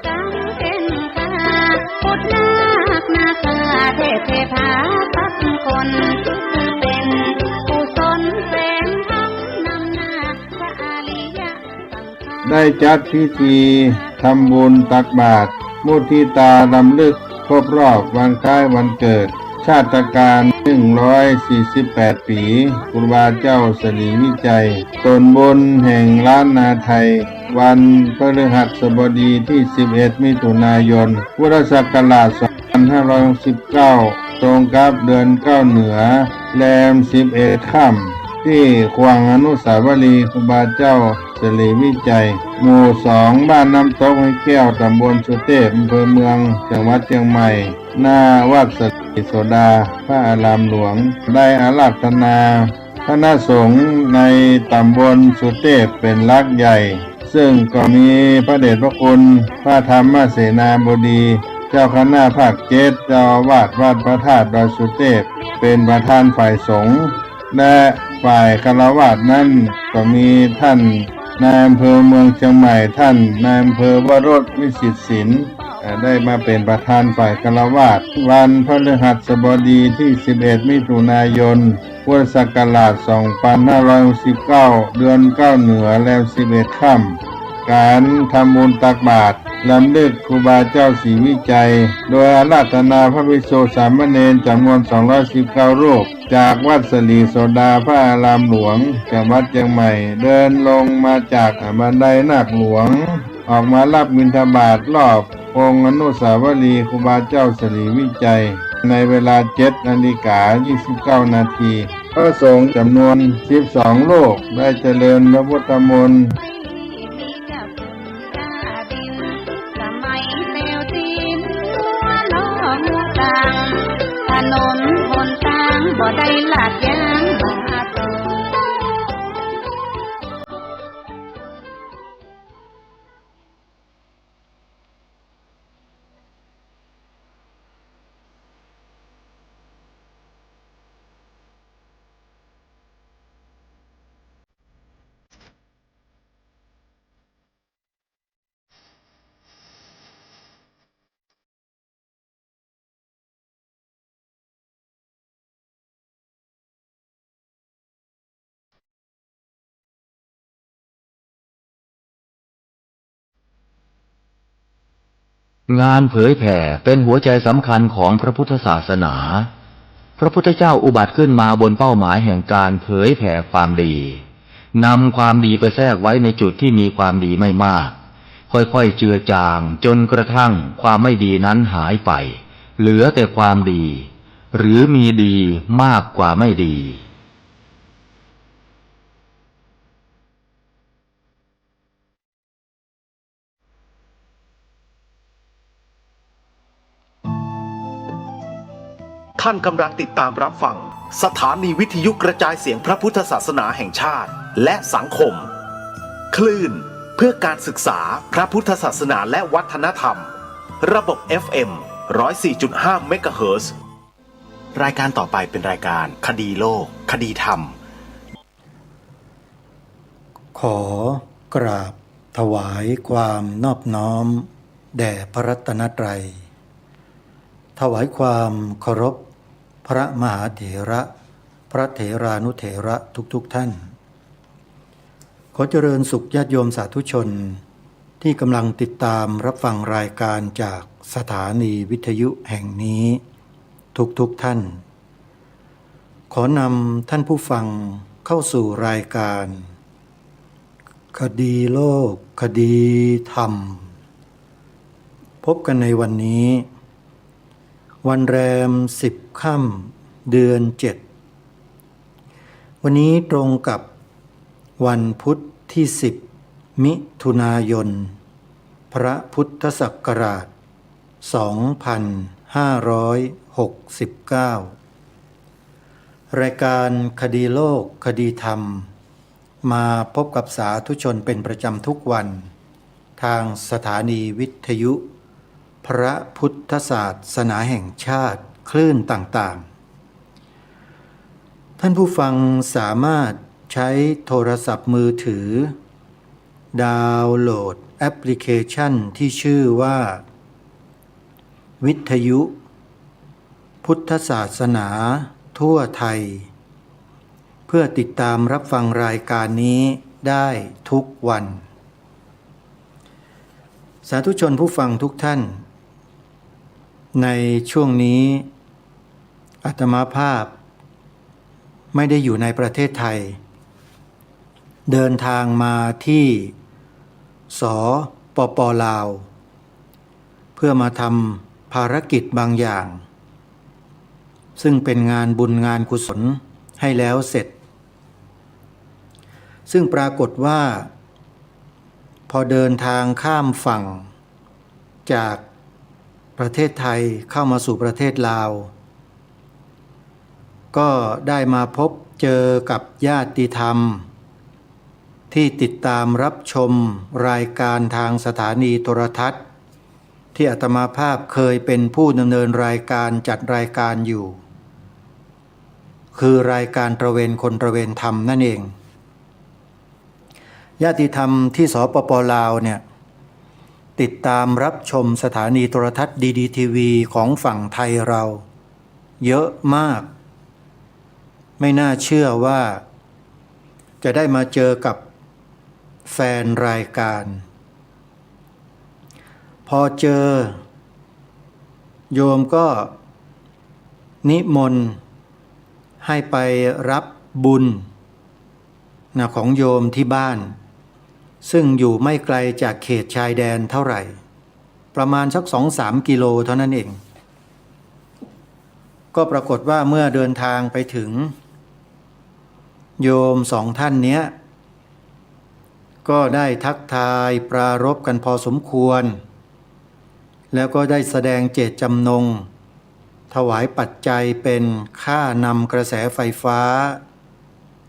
กังเป็นกาพุทธนาคนาคาเทพเทพาสักคนคือเป็นกุศลแฝงธรรมนำหน้าพระอริยสังฆาได้จัดพิธีทำบุญตักบาตรมุทิตารำลึกครบรอบวันคล้ายวันเกิดชาติการ148 ปีครูบาเจ้าสลีวิจัยตนบนแห่งล้านนาไทยวันพฤหัสบดีที่11 มิถุนายน พุทธศักราช 2569 ตรงกับเดือน9เหนือแรม11 ค่ำที่ขวางอนุสาวรีย์ครูบาเจ้าสลีวิจัยหมู่ 2 บ้านน้ำตกห้วยแก้วตำบลสุเทพอำเภอเมืองจังหวัดเชียงใหม่หน้าวัดสติโสดาพระอารามหลวงได้อาราธนาคณะสงฆ์ในตำบลสุเทพเป็นหลักใหญ่ซึ่งก็มีพระเดชพระคุณพระธรรมเสนาบดีเจ้าคณะภาค7เจ้าอาวาสวัดพระธาตุดอยสุเทพเป็นประธานฝ่ายสงฆ์และฝ่ายฆราวาสนั้นก็มีท่านนายอำเภอเมืองเชียงใหม่ท่านนายอำเภอวโรจน์วิสิทธิศิลป์ได้มาเป็นประธานฝ่ายฆราวาสวันพฤหัสบดีที่11 มิถุนายน พุทธศักราช 2569 เดือน9เหนือแรม11 ค่ำการทำบุญตักบาตรรำลึกครูบาเจ้าศรีวิจัยโดยอาราธนาพระภิกษุสามเณรจำนวน219 รูปจากวัดสลีโสดาพระอารามหลวงจังหวัดเชียงใหม่เดินลงมาจากบันไดนาคหลวงออกมารับบิณฑบาตรอบองค์อนุสาวรีย์ครูบาเจ้าศรีวิจัยในเวลา 7:29 นาทีพระสงฆ์จำนวน12รูปได้เจริญพระพุทธมนต์สมัยเซลจีนหัวล้อหัวตังถนนหนทางบ่ได้ลาดยางมาตรงงานเผยแผ่เป็นหัวใจสำคัญของพระพุทธศาสนา พระพุทธเจ้าอุบัติขึ้นมาบนเป้าหมายแห่งการเผยแผ่ความดีนำความดีไปแทรกไว้ในจุดที่มีความดีไม่มากค่อยๆเจือจางจนกระทั่งความไม่ดีนั้นหายไปเหลือแต่ความดีหรือมีดีมากกว่าไม่ดีท่านกำลังติดตามรับฟังสถานีวิทยุกระจายเสียงพระพุทธศาสนาแห่งชาติและสังคมคลื่นเพื่อการศึกษาพระพุทธศาสนาและวัฒนธรรมระบบ FM 104.5 เมกะเฮิรตซ์รายการต่อไปเป็นรายการคดีโลกคดีธรรมขอกราบถวายความนอบน้อมแด่พระรัตนตรัยถวายความเคารพพระมหาเถระพระเถรานุเถระทุกท่านขอเจริญสุขญาติโยมสาธุชนที่กำลังติดตามรับฟังรายการจากสถานีวิทยุแห่งนี้ทุกท่านขอนำท่านผู้ฟังเข้าสู่รายการคดีโลกคดีธรรมพบกันในวันนี้วันแรม10 ค่ำเดือน 7วันนี้ตรงกับวันพุธที่10 มิถุนายนพระพุทธศักราช2569รายการคดีโลกคดีธรรมมาพบกับสาธุชนเป็นประจำทุกวันทางสถานีวิทยุพระพุทธศาสนาแห่งชาติคลื่นต่างๆท่านผู้ฟังสามารถใช้โทรศัพท์มือถือ ดาวน์โหลดแอปพลิเคชันที่ชื่อว่าวิทยุพุทธศาสนาทั่วไทยเพื่อติดตามรับฟังรายการนี้ได้ทุกวันสาธุชนผู้ฟังทุกท่านในช่วงนี้อาตมาภาพไม่ได้อยู่ในประเทศไทยเดินทางมาที่สปป.ลาวเพื่อมาทำภารกิจบางอย่างซึ่งเป็นงานบุญงานกุศลให้แล้วเสร็จซึ่งปรากฏว่าพอเดินทางข้ามฝั่งจากประเทศไทยเข้ามาสู่ประเทศลาวก็ได้มาพบเจอกับญาติธรรมที่ติดตามรับชมรายการทางสถานีโทรทัศน์ที่อาตมาภาพเคยเป็นผู้ดำเนินรายการจัดรายการอยู่คือรายการตระเวนคนตระเวนธรรมนั่นเองญาติธรรมที่สปป.ลาวเนี่ยติดตามรับชมสถานีโทรทัศน์ดีทีวีของฝั่งไทยเราเยอะมากไม่น่าเชื่อว่าจะได้มาเจอกับแฟนรายการพอเจอโยมก็นิมนต์ให้ไปรับบุญของโยมที่บ้านซึ่งอยู่ไม่ไกลจากเขตชายแดนเท่าไหร่ประมาณสัก 2-3 กิโลเท่านั้นเองก็ปรากฏว่าเมื่อเดินทางไปถึงโยม2 ท่านเนี้ยก็ได้ทักทายปรารภกันพอสมควรแล้วก็ได้แสดงเจตจำนงถวายปัจจัยเป็นค่านำกระแสไฟฟ้า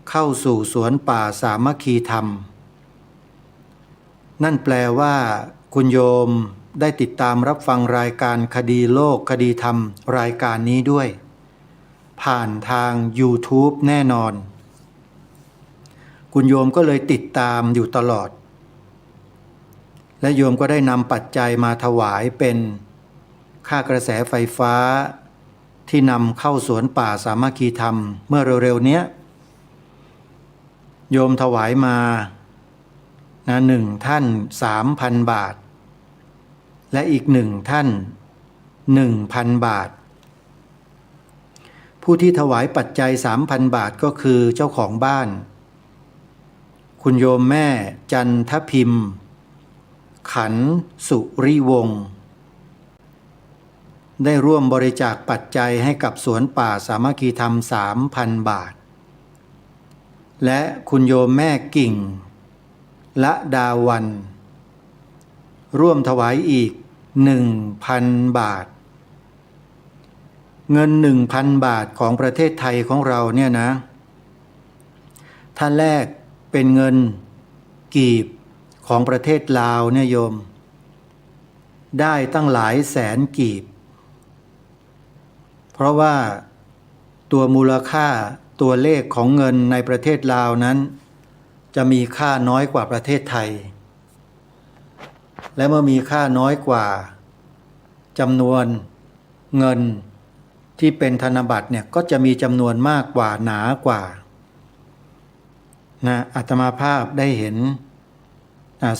เข้าสู่สวนป่าสามัคคีธรรมนั่นแปลว่าคุณโยมได้ติดตามรับฟังรายการคดีโลกคดีธรรมรายการนี้ด้วยผ่านทาง YouTube แน่นอนคุณโยมก็เลยติดตามอยู่ตลอดและโยมก็ได้นำปัจจัยมาถวายเป็นค่ากระแสไฟฟ้าที่นำเข้าสวนป่าสามัคคีธรรมเมื่อเร็วๆนี้โยมถวายมา1 ท่าน 3,000 บาทและอีก1 ท่าน 1,000 บาทผู้ที่ถวายปัจจัย 3,000 บาทก็คือเจ้าของบ้านคุณโยมแม่จันทพิมพ์ขันสุริวงศ์ได้ร่วมบริจาคปัจจัยให้กับสวนป่าสามัคคีธรรม 3,000 บาทและคุณโยมแม่กิ่งละดาวันร่วมถวายอีก 1,000 บาทเงิน 1,000 บาทของประเทศไทยของเราเนี่ยนะท่านแรกเป็นเงินกีบของประเทศลาวเนี่ยโยมได้ตั้งหลายแสนกีบเพราะว่าตัวมูลค่าตัวเลขของเงินในประเทศลาวนั้นจะมีค่าน้อยกว่าประเทศไทยและเมื่อมีค่าน้อยกว่าจำนวนเงินที่เป็นธนบัตรเนี่ยก็จะมีจำนวนมากกว่าหนากว่าอาตมาภาพได้เห็น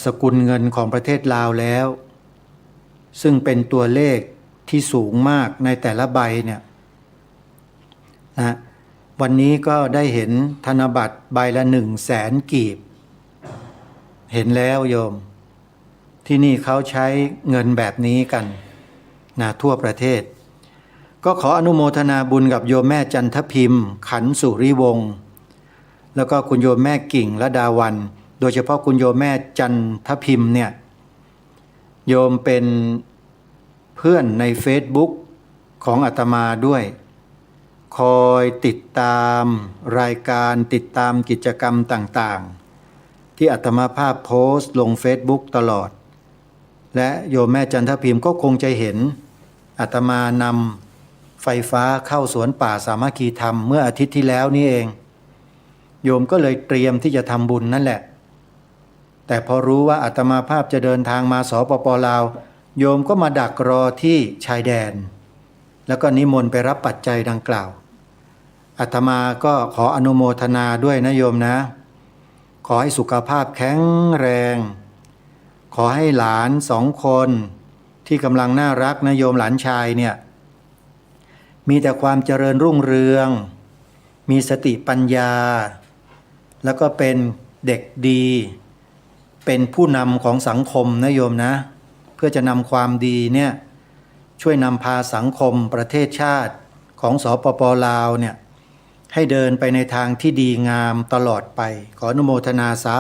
สกุลเงินของประเทศลาวแล้วซึ่งเป็นตัวเลขที่สูงมากในแต่ละใบเนี่ยวันนี้ก็ได้เห็นธนบัตรใบละ 100,000 กีบเห็นแล้วโยมที่นี่เขาใช้เงินแบบนี้กันทั่วประเทศก็ขออนุโมทนาบุญกับโยมแม่จันทพิมพ์ขันสุริวงศ์แล้วก็คุณโยมแม่กิ่งละดาวันโดยเฉพาะคุณโยมแม่จันทพิมพ์เนี่ยโยมเป็นเพื่อนใน Facebook ของอาตมาด้วยคอยติดตามรายการติดตามกิจกรรมต่างๆที่อาตมาภาพโพสต์ลง Facebook ตลอดและโยมแม่จันทพิมพ์ก็คงจะเห็นอาตมานำไฟฟ้าเข้าสวนป่าสามัคคีธรรมเมื่ออาทิตย์ที่แล้วนี่เองโยมก็เลยเตรียมที่จะทำบุญนั่นแหละ แต่พอรู้ว่าอาตมาภาพจะเดินทางมาสปปลาวโยมก็มาดักรอที่ชายแดนแล้วก็นิมนต์ไปรับปัจจัยดังกล่าวอาตมาก็ขออนุโมทนาด้วยนะโยมนะขอให้สุขภาพแข็งแรงขอให้หลาน2 คนที่กำลังน่ารักนะโยมหลานชายเนี่ยมีแต่ความเจริญรุ่งเรืองมีสติปัญญาแล้วก็เป็นเด็กดีเป็นผู้นำของสังคมนะโยมนะเพื่อจะนำความดีเนี่ยช่วยนำพาสังคมประเทศชาติของสปปลาวเนี่ยให้เดินไปในทางที่ดีงามตลอดไปขออนุโมทนาสา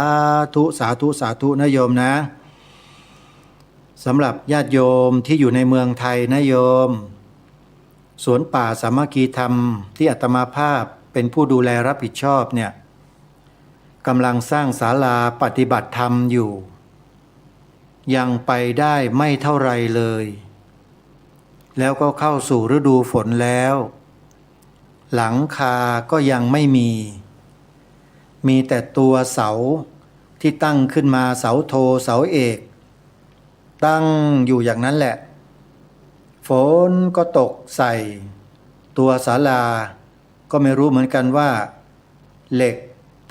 ธุสาธุสาธุนะโยมนะสำหรับญาติโยมที่อยู่ในเมืองไทยนะโยมสวนป่าสามัคคีธรรมที่อาตมาภาพเป็นผู้ดูแลรับผิดชอบเนี่ยกำลังสร้างศาลาปฏิบัติธรรมอยู่ยังไปได้ไม่เท่าไรเลยแล้วก็เข้าสู่ฤดูฝนแล้วหลังคาก็ยังไม่มีแต่ตัวเสาที่ตั้งขึ้นมาเสาโทเสาเอกตั้งอยู่อย่างนั้นแหละฝนก็ตกใส่ตัวศาลาก็ไม่รู้เหมือนกันว่าเหล็ก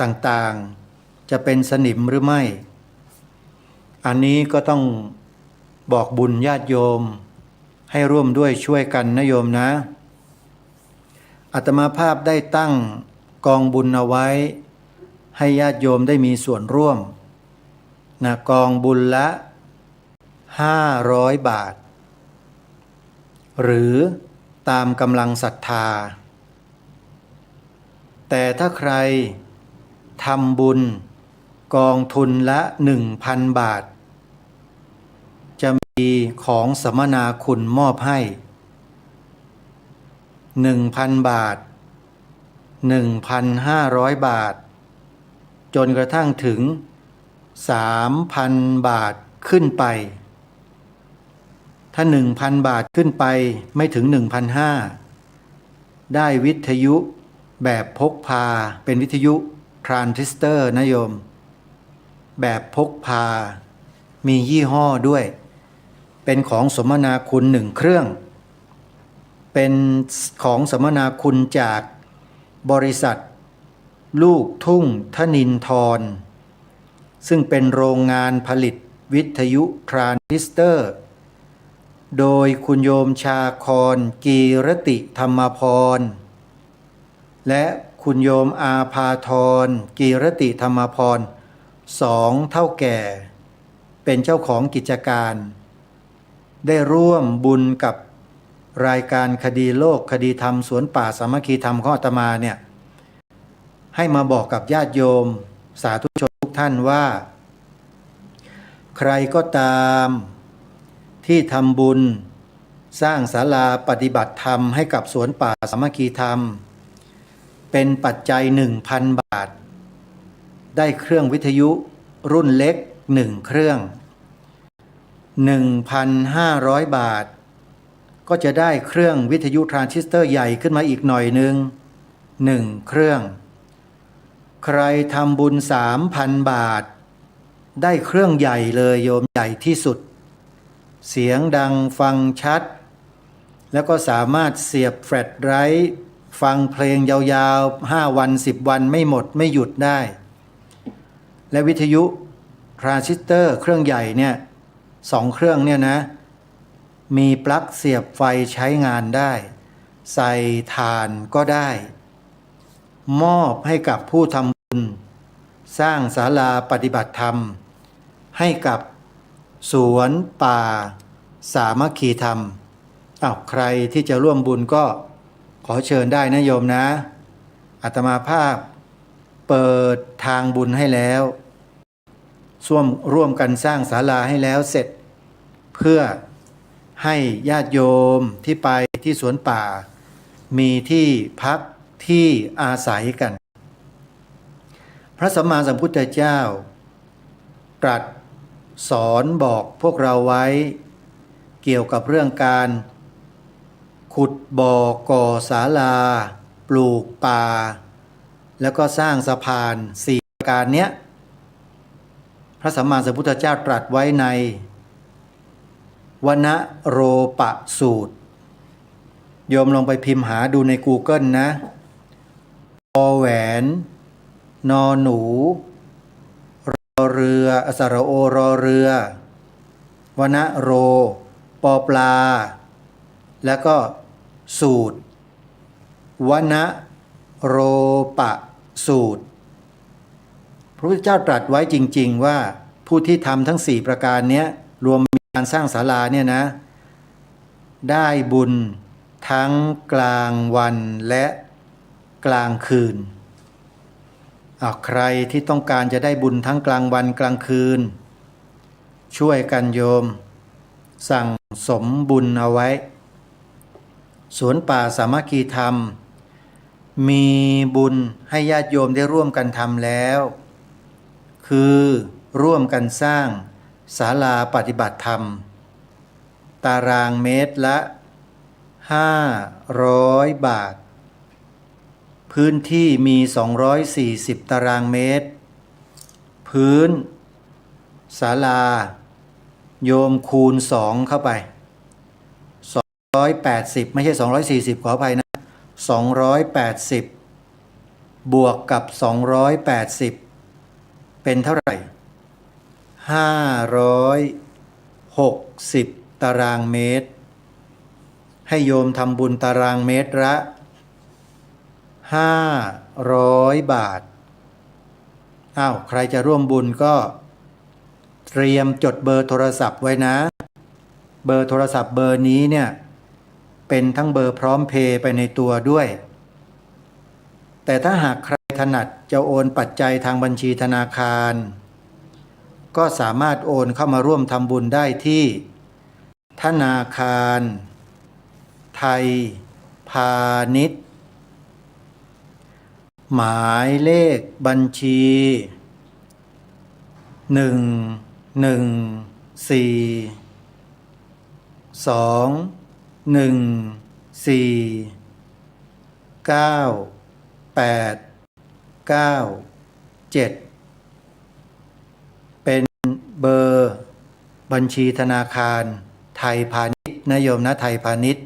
ต่างๆจะเป็นสนิมหรือไม่อันนี้ก็ต้องบอกบุญญาติโยมให้ร่วมด้วยช่วยกันนะโยมนะอาตมาภาพได้ตั้งกองบุญเอาไว้ให้ญาติโยมได้มีส่วนร่วมนะกองบุญละ500 บาทหรือตามกำลังศรัทธาแต่ถ้าใครทำบุญกองทุนละ 1,000 บาทจะมีของสมนาคุณมอบให้ 1,000 บาท 1,500 บาทจนกระทั่งถึง 3,000 บาทขึ้นไปถ้า 1,000 บาทขึ้นไปไม่ถึง 1,500 ได้วิทยุแบบพกพาเป็นวิทยุทรานซิสเตอร์นะโยมแบบพกพามียี่ห้อด้วยเป็นของสมนาคุณ1 เครื่องเป็นของสมนาคุณจากบริษัทลูกทุ่งธนินทรซึ่งเป็นโรงงานผลิตวิทยุทรานซิสเตอร์โดยคุณโยมชาครกีรติธรรมพรและคุณโยมอาภาธรกีรติธรรมพร2 เท่าแก่เป็นเจ้าของกิจการได้ร่วมบุญกับรายการคดีโลกคดีธรรมสวนป่าสามัคคีธรรมของอาตมาเนี่ยให้มาบอกกับญาติโยมสาธุชนทุกท่านว่าใครก็ตามที่ทำบุญสร้างศาลาปฏิบัติธรรมให้กับสวนป่าสามัคคีธรรมเป็นปัจจัย 1,000 บาทได้เครื่องวิทยุรุ่นเล็ก1 เครื่อง 1,500 บาทก็จะได้เครื่องวิทยุทรานซิสเตอร์ใหญ่ขึ้นมาอีกหน่อยนึง1 เครื่องใครทำบุญ 3,000 บาทได้เครื่องใหญ่เลยโยมใหญ่ที่สุดเสียงดังฟังชัดแล้วก็สามารถเสียบแฟลชไดรฟ์ฟังเพลงยาวๆ5 วัน10 วันไม่หมดไม่หยุดได้และวิทยุทรานซิสเตอร์เครื่องใหญ่เนี่ย2 เครื่องเนี่ยนะมีปลั๊กเสียบไฟใช้งานได้ใส่ถ่านก็ได้มอบให้กับผู้ทำบุญสร้างศาลาปฏิบัติธรรมให้กับสวนป่าสามัคคีธรรมใครที่จะร่วมบุญก็ขอเชิญได้นะโยมนะอาตมาภาพเปิดทางบุญให้แล้วร่วมกันสร้างศาลาให้แล้วเสร็จเพื่อให้ญาติโยมที่ไปที่สวนป่ามีที่พักที่อาศัยกันพระสัมมาสัมพุทธเจ้าตรัสสอนบอกพวกเราไว้เกี่ยวกับเรื่องการขุดบ่อก่อศาลาปลูกป่าแล้วก็สร้างสะพาน4 ประการเนี้ยพ ระสัมมาสัมพุทธเจ้าตรัสไว้ในวนโรปสูตรโยมลองไปพิมพ์หาดูใน Google นะปอแหวนนอหนูรอเรืออสระโอรอเรือวนโรปอปลาแล้วก็สูตรวนโรปสูตรพระพุทธเจ้าตรัสไว้จริงๆว่าผู้ที่ทำทั้ง4ประการนี้รวมการสร้างศาลาเนี่ยนะได้บุญทั้งกลางวันและกลางคืนใครที่ต้องการจะได้บุญทั้งกลางวันกลางคืนช่วยกันโยมสั่งสมบุญเอาไว้สวนป่าสามัคคีธรรมมีบุญให้ญาติโยมได้ร่วมกันทำแล้วคือร่วมกันสร้างศาลาปฏิบัติธรรมตารางเมตรละ500 บาทพื้นที่มี240ตารางเมตรพื้นศาลาโยมคูณ2เข้าไป280ไม่ใช่240ขออภัยนะ280บวกกับ280เป็นเท่าไหร่560ตารางเมตรให้โยมทำบุญตารางเมตรละ500 บาทใครจะร่วมบุญก็เตรียมจดเบอร์โทรศัพท์ไว้นะเบอร์โทรศัพท์เบอร์นี้เนี่ยเป็นทั้งเบอร์พร้อมเพย์ไปในตัวด้วยแต่ถ้าหากใครถนัดจะโอนปัจจัยทางบัญชีธนาคารก็สามารถโอนเข้ามาร่วมทำบุญได้ที่ธนาคารไทยพาณิชย์หมายเลขบัญชี114214987เป็นเบอร์บัญชีธนาคารไทยพาณิชย์นะโยมนะไทยพาณิชย์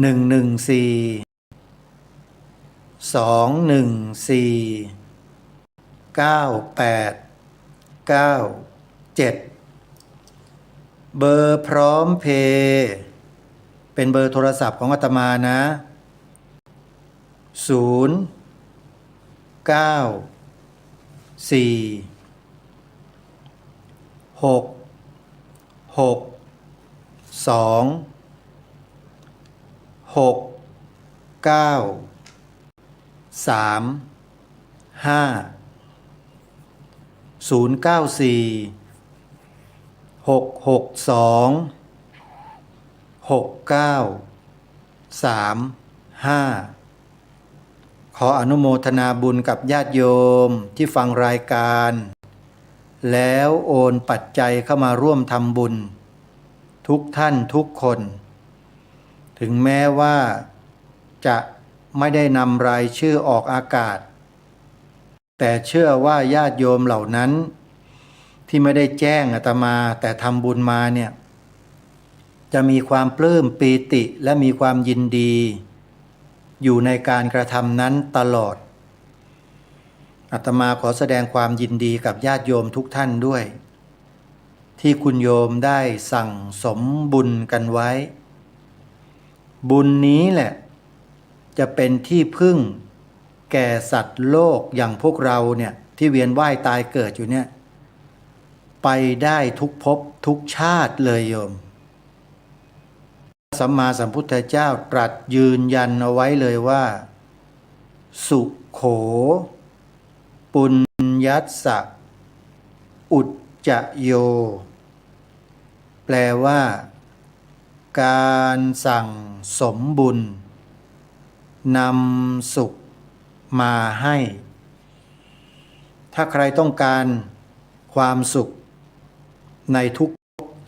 114214987เบอร์พร้อมเพย์เป็นเบอร์โทรศัพท์ของอาตมานะขออนุโมทนาบุญกับญาติโยมที่ฟังรายการแล้วโอนปัจจัยเข้ามาร่วมทำบุญทุกท่านทุกคนถึงแม้ว่าจะไม่ได้นำรายชื่อออกอากาศแต่เชื่อว่าญาติโยมเหล่านั้นที่ไม่ได้แจ้งอาตมาแต่ทำบุญมาเนี่ยจะมีความปลื้มปีติและมีความยินดีอยู่ในการกระทำนั้นตลอดอาตมาขอแสดงความยินดีกับญาติโยมทุกท่านด้วยที่คุณโยมได้สั่งสมบุญกันไว้บุญนี้แหละจะเป็นที่พึ่งแก่สัตว์โลกอย่างพวกเราเนี่ยที่เวียนว่ายตายเกิดอยู่เนี่ยไปได้ทุกภพทุกชาติเลยโยมสัมมาสัมพุทธเจ้าตรัสยืนยันเอาไว้เลยว่าสุโขปุญญัสสะอุจจโยแปลว่าการสั่งสมบุญนำสุขมาให้ถ้าใครต้องการความสุขใน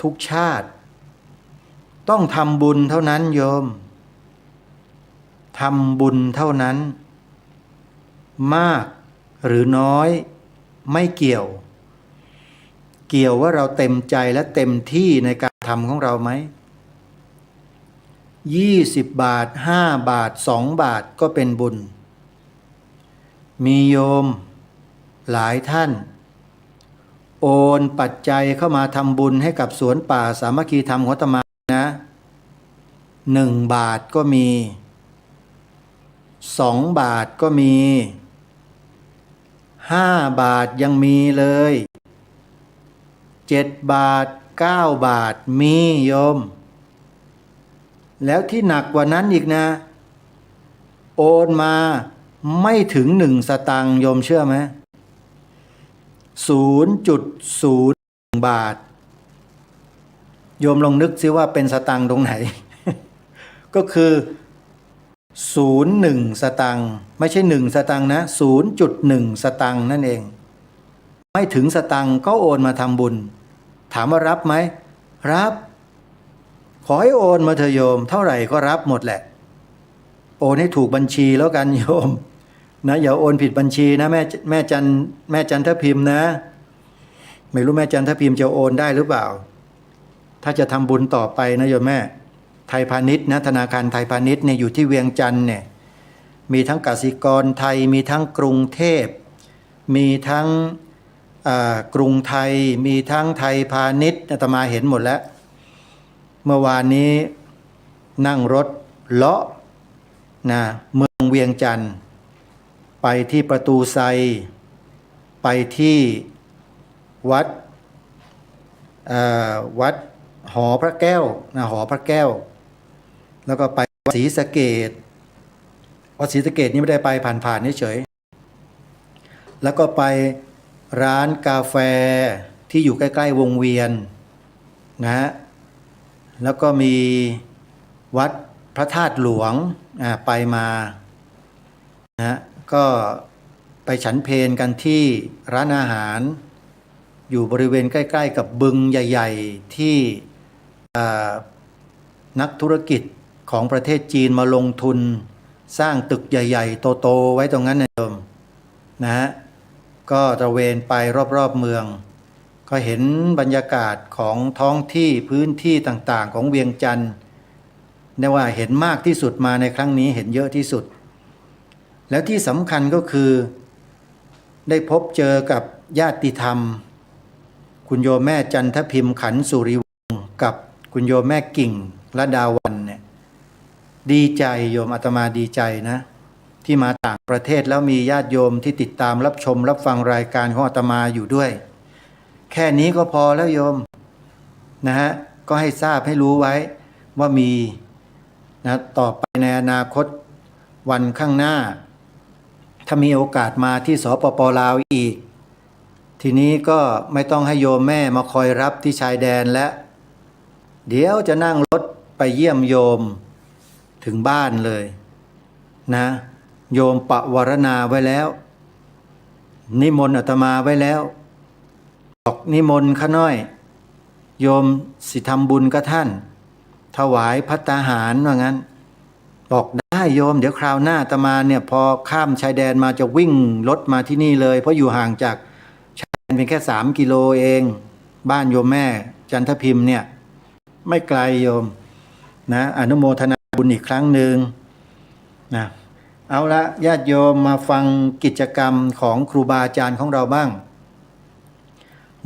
ทุกชาติต้องทำบุญเท่านั้นโยมทำบุญเท่านั้นมากหรือน้อยไม่เกี่ยว เกี่ยวว่าเราเต็มใจและเต็มที่ในการทำของเราไหม20 บาท5 บาท2 บาทก็เป็นบุญมีโยมหลายท่านโอนปัจจัยเข้ามาทำบุญให้กับสวนป่าสามัคคีธรรมของอาตมานะ1 บาทก็มี2 บาทก็มี5 บาทยังมีเลย7 บาท9 บาทมีโยมแล้วที่หนักกว่านั้นอีกนะโอนมาไม่ถึง1 สตางค์โยมเชื่อไหม0.01 บาทโยมลองนึกซิว่าเป็นสตางค์ตรงไหน ก็คือ0.1 สตางค์ไม่ใช่1 สตางค์นะ 0.1 สตางค์นั่นเองไม่ถึงสตางค์ก็โอนมาทำบุญถามว่ารับไหมรับขอให้โอนมาเถอะโยมเท่าไหร่ก็รับหมดแหละโอนให้ถูกบัญชีแล้วกันโยมนะอย่าโอนผิดบัญชีนะแม่จันทพิมพ์นะไม่รู้แม่จันทพิมพ์จะโอนได้หรือเปล่าถ้าจะทำบุญต่อไปนะโยมแม่ไทยพาณิชย์นะธนาคารไทยพาณิชย์เนี่ยอยู่ที่เวียงจันทร์เนี่ยมีทั้งกสิกรไทยมีทั้งกรุงเทพมีทั้งกรุงไทยมีทั้งไทยพาณิชย์อาตมาเห็นหมดแล้วเมื่อวานนี้นั่งรถเลาะนะเมืองเวียงจันทร์ไปที่ประตูไซไปที่วัดหอพระแก้วนะหอพระแก้วแล้วก็ไปวัดศรีสะเกษวัดศรีสะเกษนี่ไม่ได้ไปผ่านๆเฉยๆแล้วก็ไปร้านกาแฟที่อยู่ใกล้ๆวงเวียนนะฮะแล้วก็มีวัดพระธาตุหลวงไปมานะก็ไปฉันเพลกันที่ร้านอาหารอยู่บริเวณใกล้ๆกับบึงใหญ่ๆที่นักธุรกิจของประเทศจีนมาลงทุนสร้างตึกใหญ่ๆโตๆไว้ตรงนั้นนะฮะก็ตระเวนไปรอบๆเมืองก็เห็นบรรยากาศของท้องที่พื้นที่ต่างๆของเวียงจันทร์ได้ว่าเห็นมากที่สุดมาในครั้งนี้เห็นเยอะที่สุดแล้วที่สำคัญก็คือได้พบเจอกับญาติธรรมคุณโยมแม่จันทพิมพ์ขันสุริวงศ์กับคุณโยมแม่กิ่งระดาวันเนี่ยดีใจโยมอาตมาดีใจนะที่มาต่างประเทศแล้วมีญาติโยมที่ติดตามรับชมรับฟังรายการของอาตมาอยู่ด้วยแค่นี้ก็พอแล้วโยมนะฮะก็ให้ทราบให้รู้ไว้ว่ามีนะต่อไปในอนาคตวันข้างหน้าถ้ามีโอกาสมาที่สปป.ลาวอีกทีนี้ก็ไม่ต้องให้โยมแม่มาคอยรับที่ชายแดนแล้วเดี๋ยวจะนั่งรถไปเยี่ยมโยมถึงบ้านเลยนะโยมปวารณาไว้แล้วนิมนต์อาตมาไว้แล้วบอกนิมนต์ข้าน้อยโยมสิทำบุญกับท่านถวายภัตตาหารว่างั้นบอกได้โยมเดี๋ยวคราวหน้าอาตมาเนี่ยพอข้ามชายแดนมาจะวิ่งรถมาที่นี่เลยเพราะอยู่ห่างจากชายแดนเพียงแค่3 กิโลเองบ้านโยมแม่จันทพิมพ์เนี่ยไม่ไกลโยมนะอนุโมทนาบุญอีกครั้งหนึ่งนะเอาละญาติโยมมาฟังกิจกรรมของครูบาอาจารย์ของเราบ้าง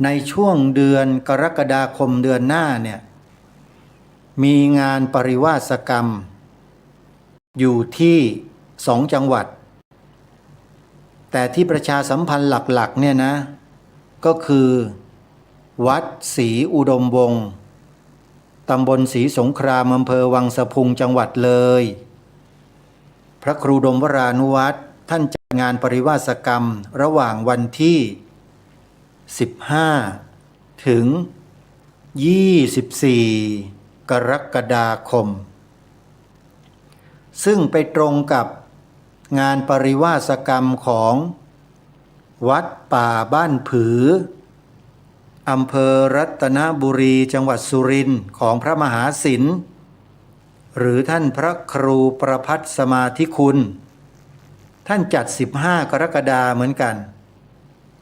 ในช่วงเดือนกรกฎาคมเดือนหน้าเนี่ยมีงานปริวาสกรรมอยู่ที่2 จังหวัดแต่ที่ประชาสัมพันธ์หลักๆเนี่ยนะก็คือวัดศรีอุดมวงศ์ตำบลศรีสงครามอำเภอวังสะพุงจังหวัดเลยพระครูดมวรานุวัฒน์ท่านจัดงานปริวาสกรรมระหว่างวันที่15ถึง24 กรกฎาคมซึ่งไปตรงกับงานปริวาสกรรมของวัดป่าบ้านผืออำเภอรัตนบุรีจังหวัดสุรินทร์ของพระมหาศิลป์หรือท่านพระครูประภัสสมาธิคุณท่านจัด15 กรกฎาคมเหมือนกัน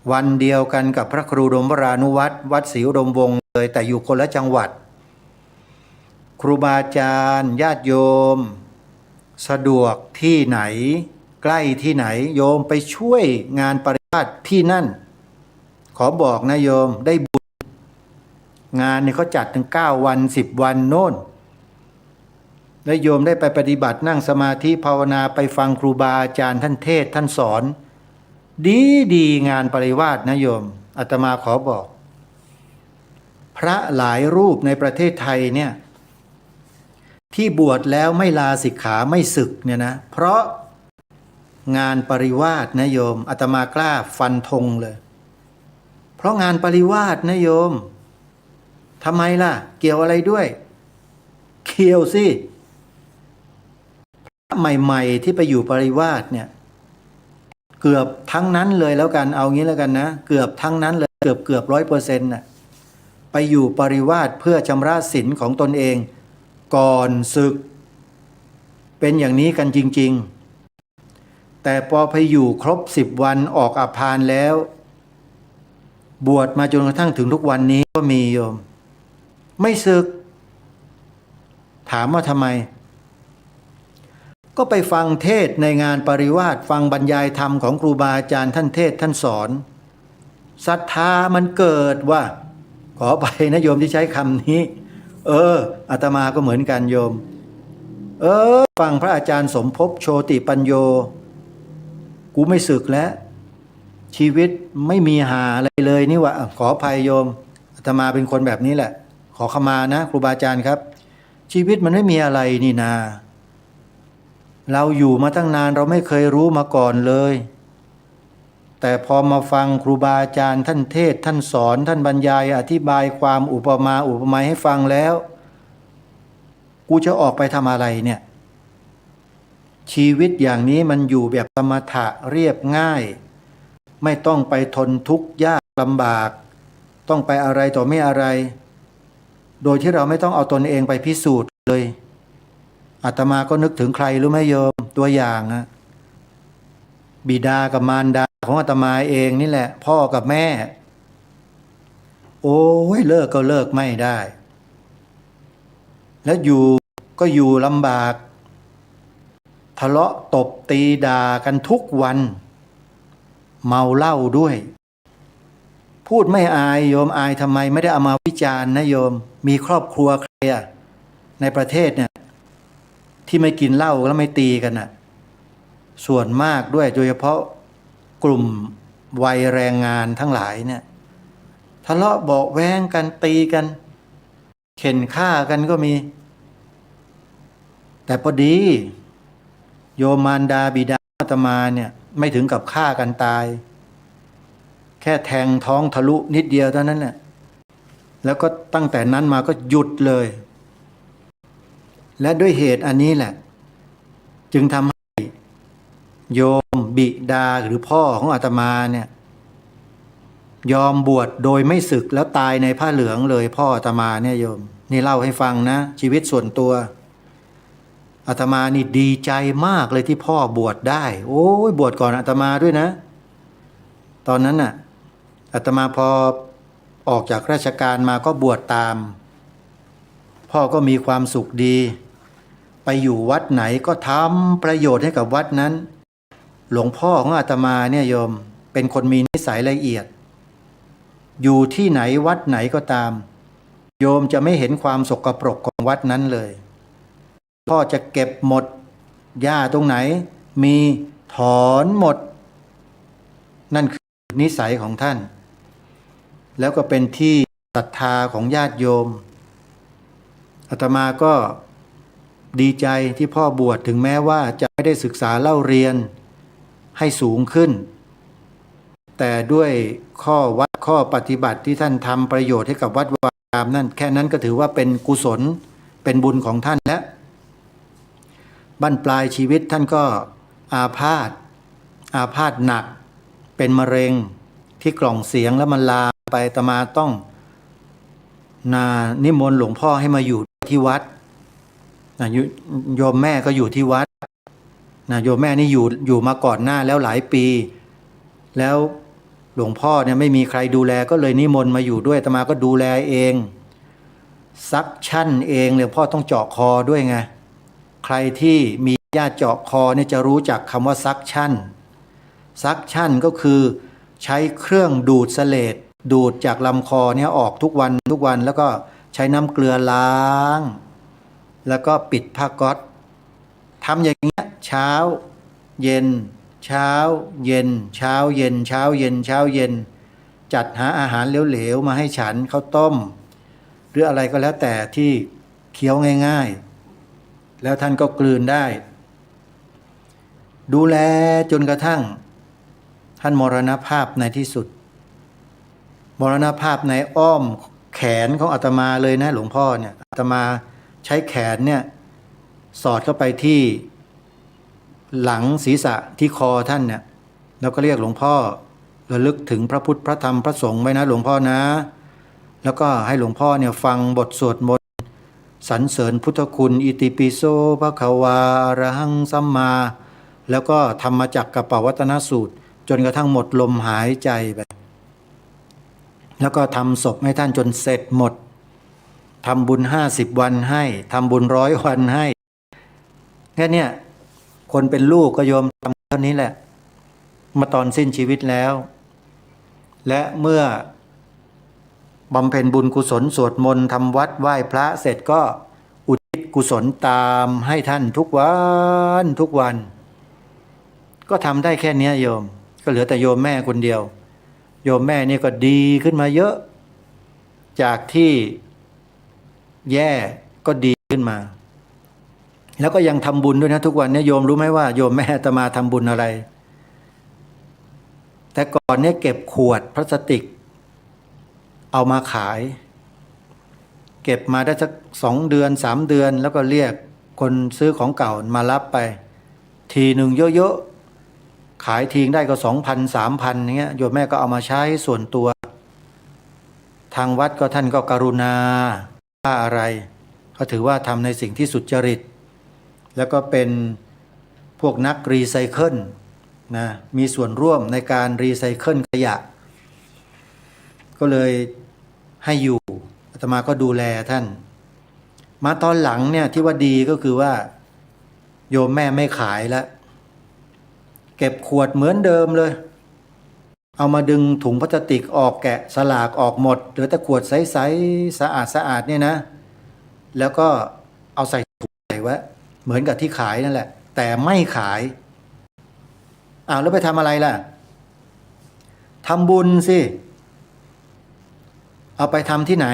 วันเดียวกันกับพระครูอุดมวรานุวัตรวัดศรีอุดมวงศ์เลยแต่อยู่คนละจังหวัดครูบาอาจารย์ญาติโยมสะดวกที่ไหนใกล้ที่ไหนโยมไปช่วยงานปริวาสที่นั่นขอบอกนะโยมได้บุญงานเนี่ยเขาจัดถึง9 วัน10 วันโน่นแล้วโยมได้ไปปฏิบัตินั่งสมาธิภาวนาไปฟังครูบาอาจารย์ท่านเทศท่านสอนดีงานปริวาสนะโยมอาตมาขอบอกพระหลายรูปในประเทศไทยเนี่ยที่บวชแล้วไม่ลาสิกขาไม่สึกเนี่ยนะเพราะงานปริวาสนะโยมอาตมากล้าฟันธงเลยเพราะงานปริวาสนะโยมทำไมล่ะเกี่ยวอะไรด้วยเกี่ยวสิใหม่ๆที่ไปอยู่ปริวาสเนี่ยเกือบทั้งนั้นเลยแล้วกันเอางี้แล้วกันนะเกือบทั้งนั้นเลยเกือบ100%น่ะไปอยู่ปริวาสเพื่อชำระศีลของตนเองก่อนศึกเป็นอย่างนี้กันจริงๆแต่พอไปอยู่ครบ10 วันออกอาพาธแล้วบวชมาจนกระทั่งถึงทุกวันนี้ก็มีโยมไม่ศึกถามว่าทำไมก็ไปฟังเทศในงานปริวาสฟังบรรยายธรรมของครูบาอาจารย์ท่านเทศท่านสอนศรัทธามันเกิดว่าขอไปนะโยมที่ใช้คำนี้อาตมาก็เหมือนกันโยมฟังพระอาจารย์สมภพโชติปัญโยกูไม่สึกแล้วชีวิตไม่มีหาอะไรเลยนี่วะขออภัยโยมอาตมาเป็นคนแบบนี้แหละขอขมานะครูบาอาจารย์ครับชีวิตมันไม่มีอะไรนี่นาเราอยู่มาตั้งนานเราไม่เคยรู้มาก่อนเลยแต่พอมาฟังครูบาอาจารย์ท่านเทศท่านสอนท่านบรรยายอธิบายความอุปมาอุปไมยให้ฟังแล้วกูจะออกไปทำอะไรเนี่ยชีวิตอย่างนี้มันอยู่แบบสมถะเรียบง่ายไม่ต้องไปทนทุกข์ยากลำบากต้องไปอะไรต่อไม่อะไรโดยที่เราไม่ต้องเอาตนเองไปพิสูจน์เลยอาตมาก็นึกถึงใครรู้ไหมโยมตัวอย่างนะบิดากับมารดาของอาตมาเองนี่แหละพ่อกับแม่โอ้ยเลิกก็เลิกไม่ได้แล้วอยู่ก็อยู่ลำบากทะเลาะตบตีด่ากันทุกวันเมาเหล้าด้วยพูดไม่อายโยมอายทำไมไม่ได้เอามาวิจารณ์นะโยมมีครอบครัวใครอะในประเทศเนี่ยที่ไม่กินเหล้าแล้วไม่ตีกันน่ะส่วนมากด้วยโดยเฉพาะกลุ่มวัยแรงงานทั้งหลายเนี่ยทะเลาะเบาะแว้งกันตีกันเข็นฆ่ากันก็มีแต่พอดีโยมมารดาบิดาอาตมาเนี่ยไม่ถึงกับฆ่ากันตายแค่แทงท้องทะลุนิดเดียวเท่านั้นน่ะแล้วก็ตั้งแต่นั้นมาก็หยุดเลยและด้วยเหตุอันนี้แหละจึงทำให้โยมบิดาหรือพ่อของอาตมาเนี่ยยอมบวชโดยไม่สึกแล้วตายในผ้าเหลืองเลยพ่ออาตมาเนี่ยโยมนี่เล่าให้ฟังนะชีวิตส่วนตัวอาตมานี่ดีใจมากเลยที่พ่อบวชได้โอ้ยบวชก่อนอาตมาด้วยนะตอนนั้นน่ะอาตมาพอออกจากราชการมาก็บวชตามพ่อก็มีความสุขดีไปอยู่วัดไหนก็ทำประโยชน์ให้กับวัดนั้นหลวงพ่อของอาตมาเนี่ยโยมเป็นคนมีนิสัยละเอียดอยู่ที่ไหนวัดไหนก็ตามโยมจะไม่เห็นความสกปรกของวัดนั้นเลยพ่อจะเก็บหมดหญ้าตรงไหนมีถอนหมดนั่นคือนิสัยของท่านแล้วก็เป็นที่ศรัทธาของญาติโยมอาตมาก็ดีใจที่พ่อบวชถึงแม้ว่าจะไม่ได้ศึกษาเล่าเรียนให้สูงขึ้นแต่ด้วยข้อวัดข้อปฏิบัติที่ท่านทำประโยชน์ให้กับวัดวาอารามนั่นแค่นั้นก็ถือว่าเป็นกุศลเป็นบุญของท่านแล้วบั้นปลายชีวิตท่านก็อาพาธหนักเป็นมะเร็งที่กล่องเสียงแล้วมันลามไปอาตมาต้องนิมนต์หลวงพ่อให้มาอยู่ที่วัดโยมแม่ก็อยู่ที่วัดโยมแม่นี่อยู่มาก่อนหน้าแล้วหลายปีแล้ว หลวงพ่อเนี่ยไม่มีใครดูแลก็เลยนิมนต์มาอยู่ด้วยอาตมาก็ดูแลเองซักชั่นเองหลวงพ่อต้องเจาะคอด้วยไงใครที่มีญาติเจาะคอเนี่ยจะรู้จักคำว่าซักชั่นซักชั่นก็คือใช้เครื่องดูดเสลดดูดจากลำคอเนี่ยออกทุกวันแล้วก็ใช้น้ำเกลือล้างแล้วก็ปิดผ้าก๊อซทำอย่างเงี้ยเช้าเย็นเช้าเย็นเช้าเย็นเช้าเย็นเช้าเย็นจัดหาอาหารเหลวๆมาให้ฉันข้าวต้มหรืออะไรก็แล้วแต่ที่เคี้ยวง่ายๆแล้วท่านก็กลืนได้ดูแลจนกระทั่งท่านมรณภาพในที่สุดมรณภาพในอ้อมแขนของอาตมาเลยนะหลวงพ่อเนี่ยอาตมาใช้แขนเนี่ยสอดเข้าไปที่หลังศีรษะที่คอท่านเนี่ยแล้วก็เรียกหลวงพ่อระลึกถึงพระพุทธพระธรรมพระสงฆ์ไว้นะหลวงพ่อนะแล้วก็ให้หลวงพ่อเนี่ยฟังบทสวดมนต์สรรเสริญพุทธคุณอิติปิโสภควาอะระหังสัมมาแล้วก็ธรรมจักรกับปวัตตนสูตรจนกระทั่งหมดลมหายใจไปแล้วก็ทำศพให้ท่านจนเสร็จหมดทำบุญ50 วันให้ทำบุญ100 วันให้แค่เนี้ยคนเป็นลูกก็โยมทำเท่านี้แหละมาตอนสิ้นชีวิตแล้วและเมื่อบำเพ็ญบุญกุศลสวดมนต์ทำวัดไหว้พระเสร็จก็อุทิศกุศลตามให้ท่านทุกวันก็ทำได้แค่นี้โยมก็เหลือแต่โยมแม่คนเดียวโยมแม่นี่ก็ดีขึ้นมาเยอะจากที่แย่ก็ดีขึ้นมาแล้วก็ยังทำบุญด้วยนะทุกวันนี้โยมรู้ไหมว่าโยมแม่อาตมาทำบุญอะไรแต่ก่อนเนี่ยเก็บขวดพลาสติกเอามาขายเก็บมาได้สัก2 เดือน3 เดือนแล้วก็เรียกคนซื้อของเก่ามารับไปทีหนึ่งเยอะๆขายทิ้งได้ก็ 2,000 3,000อย่างเงี้ยโยมแม่ก็เอามาใช้ส่วนตัวทางวัดก็ท่านก็กรุณาว่าอะไรเขาถือว่าทำในสิ่งที่สุจริตแล้วก็เป็นพวกนักรีไซเคิลนะมีส่วนร่วมในการรีไซเคิลขยะก็เลยให้อยู่อาตมาก็ดูแลท่านมาตอนหลังเนี่ยที่ว่าดีก็คือว่าโยมแม่ไม่ขายแล้วเก็บขวดเหมือนเดิมเลยเอามาดึงถุงพลาสติกออกแกะสลากออกหมดเหลือแต่ขวดใสๆสะอาดเนี่ยนะแล้วก็เอาใส่ถุงใส่ไว้เหมือนกับที่ขายนั่นแหละแต่ไม่ขายแล้วไปทำอะไรล่ะทำบุญสิเอาไปทำที่ไหน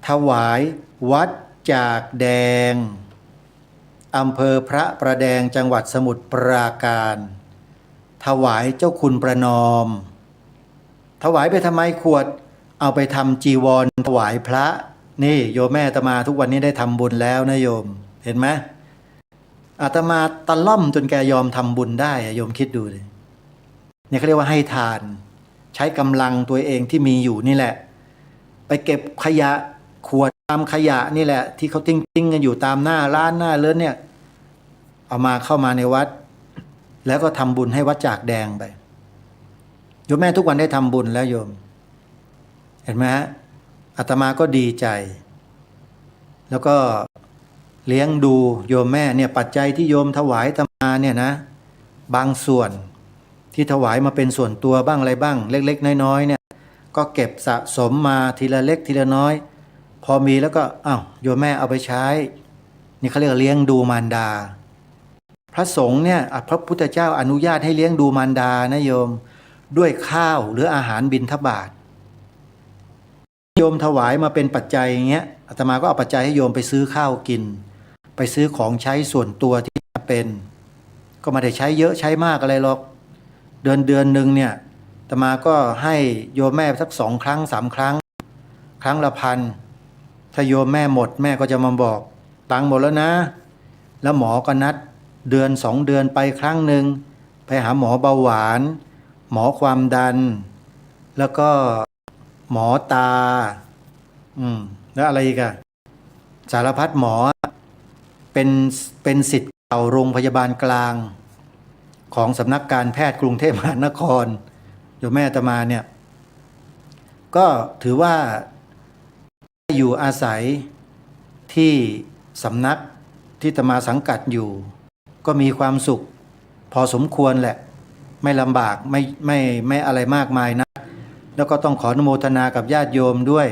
ถวายวัดจากแดงอำเภอพระประแดงจังหวัดสมุทรปราการถวายเจ้าคุณประนอมถวายไปทำไมขวดเอาไปทำจีวรถวายพระนี่โยมแม่อาตมาทุกวันนี้ได้ทำบุญแล้วนะโยมเห็นไหมอาตมาตะล่อมจนแกยอมทำบุญได้โยมคิดดูเลยเนี่ยเขาเรียกว่าให้ทานใช้กำลังตัวเองที่มีอยู่นี่แหละไปเก็บขยะขวดตามขยะนี่แหละที่เขาทิ้งกันอยู่ตามหน้าร้านหน้าเรือนเนี่ยเอามาเข้ามาในวัดแล้วก็ทำบุญให้วัดจากแดงไปโยมแม่ทุกวันได้ทำบุญแล้วโยมเห็นไหมฮะอาตมาก็ดีใจแล้วก็เลี้ยงดูโยมแม่เนี่ยปัจจัยที่โยมถวายอาตมาเนี่ยนะบางส่วนที่ถวายมาเป็นส่วนตัวบ้างอะไรบ้างเล็กๆน้อยๆเนี่ยก็เก็บสะสมมาทีละเล็กทีละน้อยพอมีแล้วก็โยมแม่เอาไปใช้นี่เขาเรียกเลี้ยงดูมารดาพระสงฆ์เนี่ยพระพุทธเจ้าอนุญาตให้เลี้ยงดูมารดานะโยมด้วยข้าวหรืออาหารบิณฑบาตโยมถวายมาเป็นปัจจัยอย่างเงี้ยอาตมาก็เอาปัจจัยให้โยมไปซื้อข้าวกินไปซื้อของใช้ส่วนตัวที่จำเป็นก็ไม่ได้ใช้เยอะใช้มากอะไรหรอกเดือนหนึ่งเนี่ยอาตมาก็ให้โยมแม่สัก2 ครั้ง 3 ครั้งครั้งละ1,000ถ้าโยมแม่หมดแม่ก็จะมาบอกตังค์หมดแล้วนะแล้วหมอก็นัดเดือน2 เดือนไปครั้งหนึ่งไปหาหมอเบาหวานหมอความดันแล้วก็หมอตาแล้วอะไรอีกอะสารพัดหมอเป็นศิษย์เก่าโรงพยาบาลกลางของสำนักการแพทย์กรุงเทพมหานคร โยมแม่อาตมาเนี่ยก็ถือว่าอยู่อาศัยที่สำนักที่อาตมาสังกัดอยู่ก็มีความสุขพอสมควรแหละไม่ลำบากไม่อะไรมากมายนะแล้วก็ต้องขออนุโมทนากับญาติโยมด้วย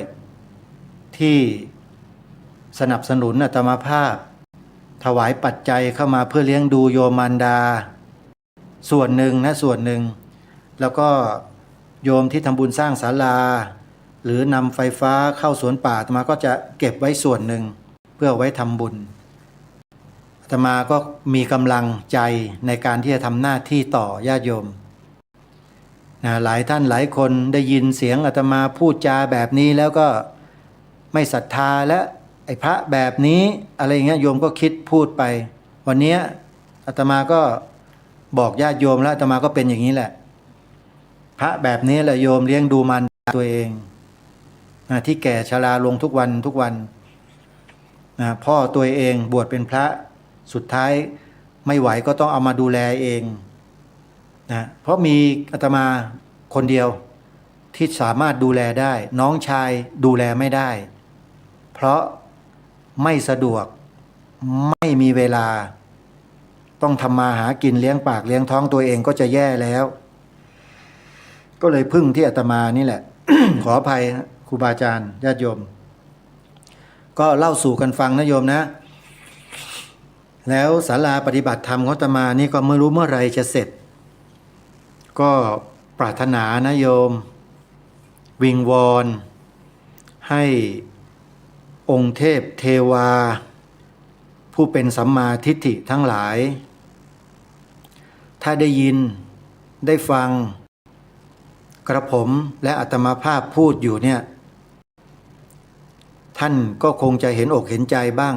ที่สนับสนุนอาตมาภาพถวายปัจจัยเข้ามาเพื่อเลี้ยงดูโยมมารดาส่วนหนึ่งแล้วก็โยมที่ทำบุญสร้างศาลาหรือนำไฟฟ้าเข้าสวนป่าอาตมาก็จะเก็บไว้ส่วนหนึ่งเพื่อไว้ทำบุญอาตมาก็มีกำลังใจในการที่จะทำหน้าที่ต่อญาติโยมหลายท่านหลายคนได้ยินเสียงอาตมาพูดจาแบบนี้แล้วก็ไม่ศรัทธาและไอ้พระแบบนี้อะไรอย่างเงี้ยโยมก็คิดพูดไปวันนี้อาตมาก็บอกญาติโยมแล้วอาตมาก็เป็นอย่างนี้แหละพระแบบนี้แหละโยมเลี้ยงดูมารดาตัวเองที่แก่ชราลงทุกวันพ่อตัวเองบวชเป็นพระสุดท้ายไม่ไหวก็ต้องเอามาดูแลเองเพราะมีอาตมาคนเดียวที่สามารถดูแลได้น้องชายดูแลไม่ได้เพราะไม่สะดวกไม่มีเวลาต้องทำมาหากินเลี้ยงปากเลี้ยงท้องตัวเองก็จะแย่แล้วก็เลยพึ่งที่อาตมานี่แหละ ขออภัยครูบาอาจารย์ญาติโยมก็เล่าสู่กันฟังนะโยมนะแล้วศาลาปฏิบัติธรรมของอาตมานี่ก็ไม่รู้เมื่อไรจะเสร็จก็ปรารถนานะโยมวิงวอนให้องค์เทพเทวาผู้เป็นสัมมาทิฏฐิทั้งหลายถ้าได้ยินได้ฟังกระผมและอาตมาภาพพูดอยู่เนี่ยท่านก็คงจะเห็นอกเห็นใจบ้าง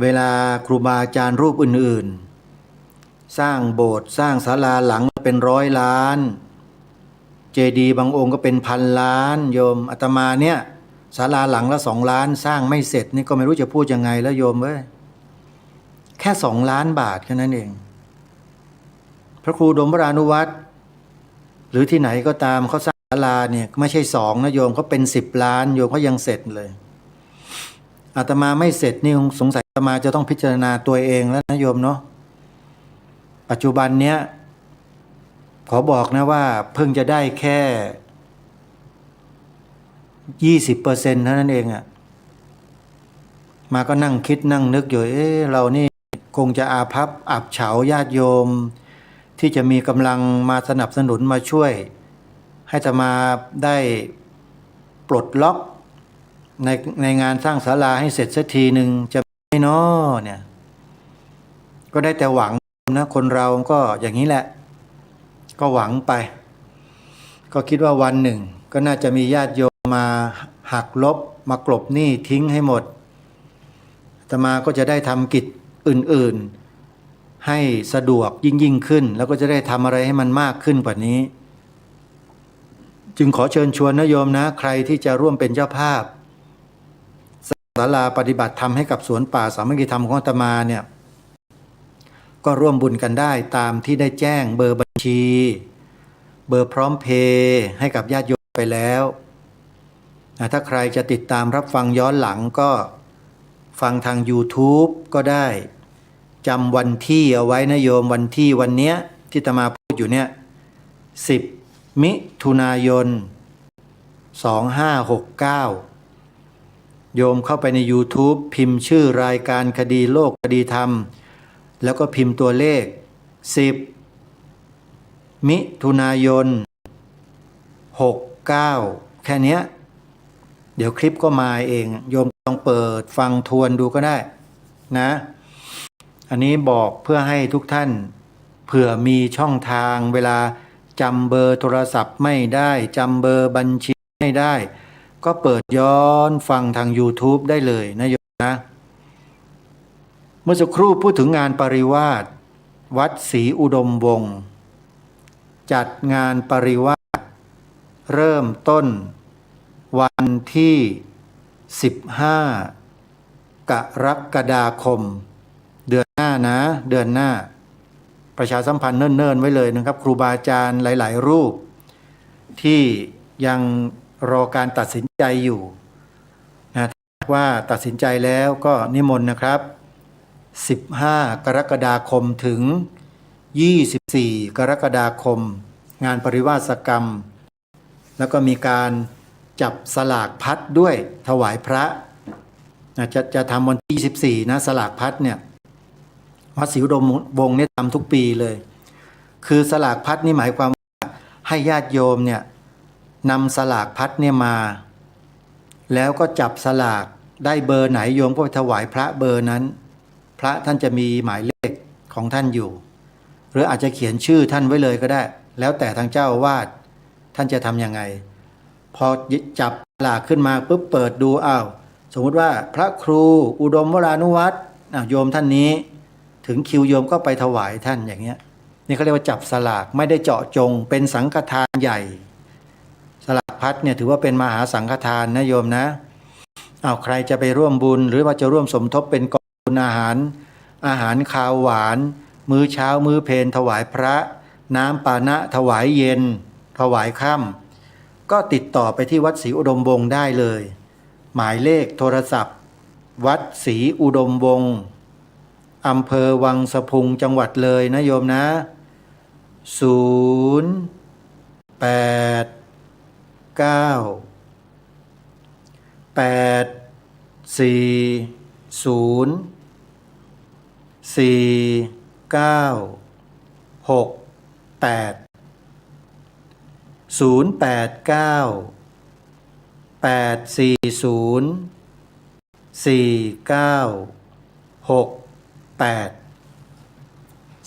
เวลาครูบาอาจารย์รูปอื่นๆสร้างโบสถ์สร้างศาลาหลังเป็น100 ล้านเจดีย์บางองค์ก็เป็น1,000 ล้านโยมอาตมาเนี่ยศาลาหลังละ2 ล้านสร้างไม่เสร็จนี่ก็ไม่รู้จะพูดยังไงแล้วโยมเว้ยแค่2 ล้านบาทแค่นั้นเองพระครูดมวรานุวัตรหรือที่ไหนก็ตามเขาสร้างศาลาเนี่ยไม่ใช่2นะโยมเขาเป็น10 ล้านโยมเขายังเสร็จเลยอาตมาไม่เสร็จนี่สงสัยอาตมาจะต้องพิจารณาตัวเองแล้วนะโยมเนาะปัจจุบันเนี้ยขอบอกนะว่าเพิ่งจะได้แค่20%เท่านั้นเองอะมาก็นั่งคิดนั่งนึกอยู่เรานี่คงจะอาภัพอับเฉาญาติโยมที่จะมีกำลังมาสนับสนุนมาช่วยให้อาตมาได้ปลดล็อกในงานสร้างศาลาให้เสร็จสักทีหนึ่งจะไม่น้อเนี่ยก็ได้แต่หวังนะคนเราก็อย่างนี้แหละก็หวังไปก็คิดว่าวันหนึ่งก็น่าจะมีญาติโยมมาหักลบมากลบหนี้ทิ้งให้หมดอาตมาก็จะได้ทำกิจอื่นๆให้สะดวกยิ่งขึ้นแล้วก็จะได้ทำอะไรให้มันมากขึ้นกว่านี้จึงขอเชิญชวนนะโยมนะใครที่จะร่วมเป็นเจ้าภาพศาลาปฏิบัติธรรมให้กับสวนป่าสามัคคีธรรมของอาตมาเนี่ยก็ร่วมบุญกันได้ตามที่ได้แจ้งเบอร์บัญชีเบอร์พร้อมเพย์ให้กับญาติโยมไปแล้วถ้าใครจะติดตามรับฟังย้อนหลังก็ฟังทาง YouTube ก็ได้จำวันที่เอาไว้นะโยมวันที่วันเนี้ยที่อาตมาพูดอยู่เนี่ย10 มิถุนายน 2569โยมเข้าไปใน YouTube พิมพ์ชื่อรายการคดีโลกคดีธรรมแล้วก็พิมพ์ตัวเลข10 มิถุนายน 69แค่นี้เดี๋ยวคลิปก็มาเองโยมลองเปิดฟังทวนดูก็ได้นะอันนี้บอกเพื่อให้ทุกท่านเผื่อมีช่องทางเวลาจำเบอร์โทรศัพท์ไม่ได้จำเบอร์บัญชีไม่ได้ก็เปิดย้อนฟังทาง YouTube ได้เลยนะโยมนะเมื่อสักครู่พูดถึงงานปริวาสวัดศรีอุดมวงศ์จัดงานปริวาสเริ่มต้นวันที่15 กรกฎาคมเดือนหน้านะเดือนหน้า ประชาสัมพันธ์เนิ่นๆไว้เลยนะครับครูบาอาจารย์หลายๆรูปที่ยังรอการตัดสินใจอยู่นะว่าตัดสินใจแล้วก็นิมนต์นะครับ15 กรกฎาคมถึง24 กรกฎาคมงานปริวาสกรรมแล้วก็มีการจับสลากพัดด้วยถวายพระนะจะทำวันที่24นะสลากพัดเนี่ยวัดศรีอุดมวงศ์เนี่ยทำทุกปีเลยคือสลากพัดนี่หมายความว่าให้ญาติโยมเนี่ยนำสลากพัดเนี่ยมาแล้วก็จับสลากได้เบอร์ไหนโยมก็ไปถวายพระเบอร์นั้นพระท่านจะมีหมายเลขของท่านอยู่หรืออาจจะเขียนชื่อท่านไว้เลยก็ได้แล้วแต่ทางเจ้าอาวาสท่านจะทำยังไงพอจับสลากขึ้นมาปุ๊บเปิดดูอ้าวสมมุติว่าพระครูอุดมวรานุวัตรโยมท่านนี้ถึงคิวโยมก็ไปถวายท่านอย่างเงี้ยนี่เขาเรียกว่าจับสลากไม่ได้เจาะจงเป็นสังฆทานใหญ่สลากพัดเนี่ยถือว่าเป็นมหาสังฆทานนะโยมนะใครจะไปร่วมบุญหรือว่าจะร่วมสมทบเป็นกองทุนอาหารคาวหวานมื้อเช้ามื้อเพลถวายพระน้ำปานะถวายเย็นถวายค่ำก็ติดต่อไปที่วัดศรีอุดมวงศ์ได้เลยหมายเลขโทรศัพท์วัดศรีอุดมวงศ์อำเภอวังสะพุงจังหวัดเลยนะโยมนะ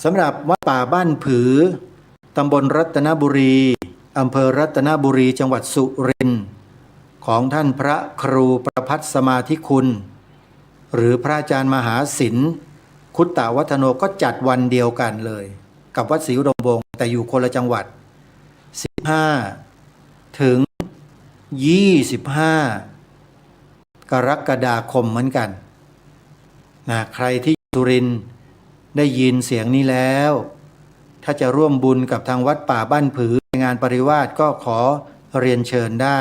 สำหรับวัดป่าบ้านผือตำบลรัตนบุรีอำเภอรัตนบุรีจังหวัดสุรินทร์ของท่านพระครูประภัสสมาธิคุณหรือพระอาจารย์มหาศิลป์คุตตวัฒโนก็จัดวันเดียวกันเลยกับวัดศรีอุดมวงศ์แต่อยู่คนละจังหวัด15ถึง25 กรกฎาคมเหมือนกันนะใครที่สุรินทร์ได้ยินเสียงนี้แล้วถ้าจะร่วมบุญกับทางวัดป่าบ้านผือในงานปริวาสก็ขอเรียนเชิญได้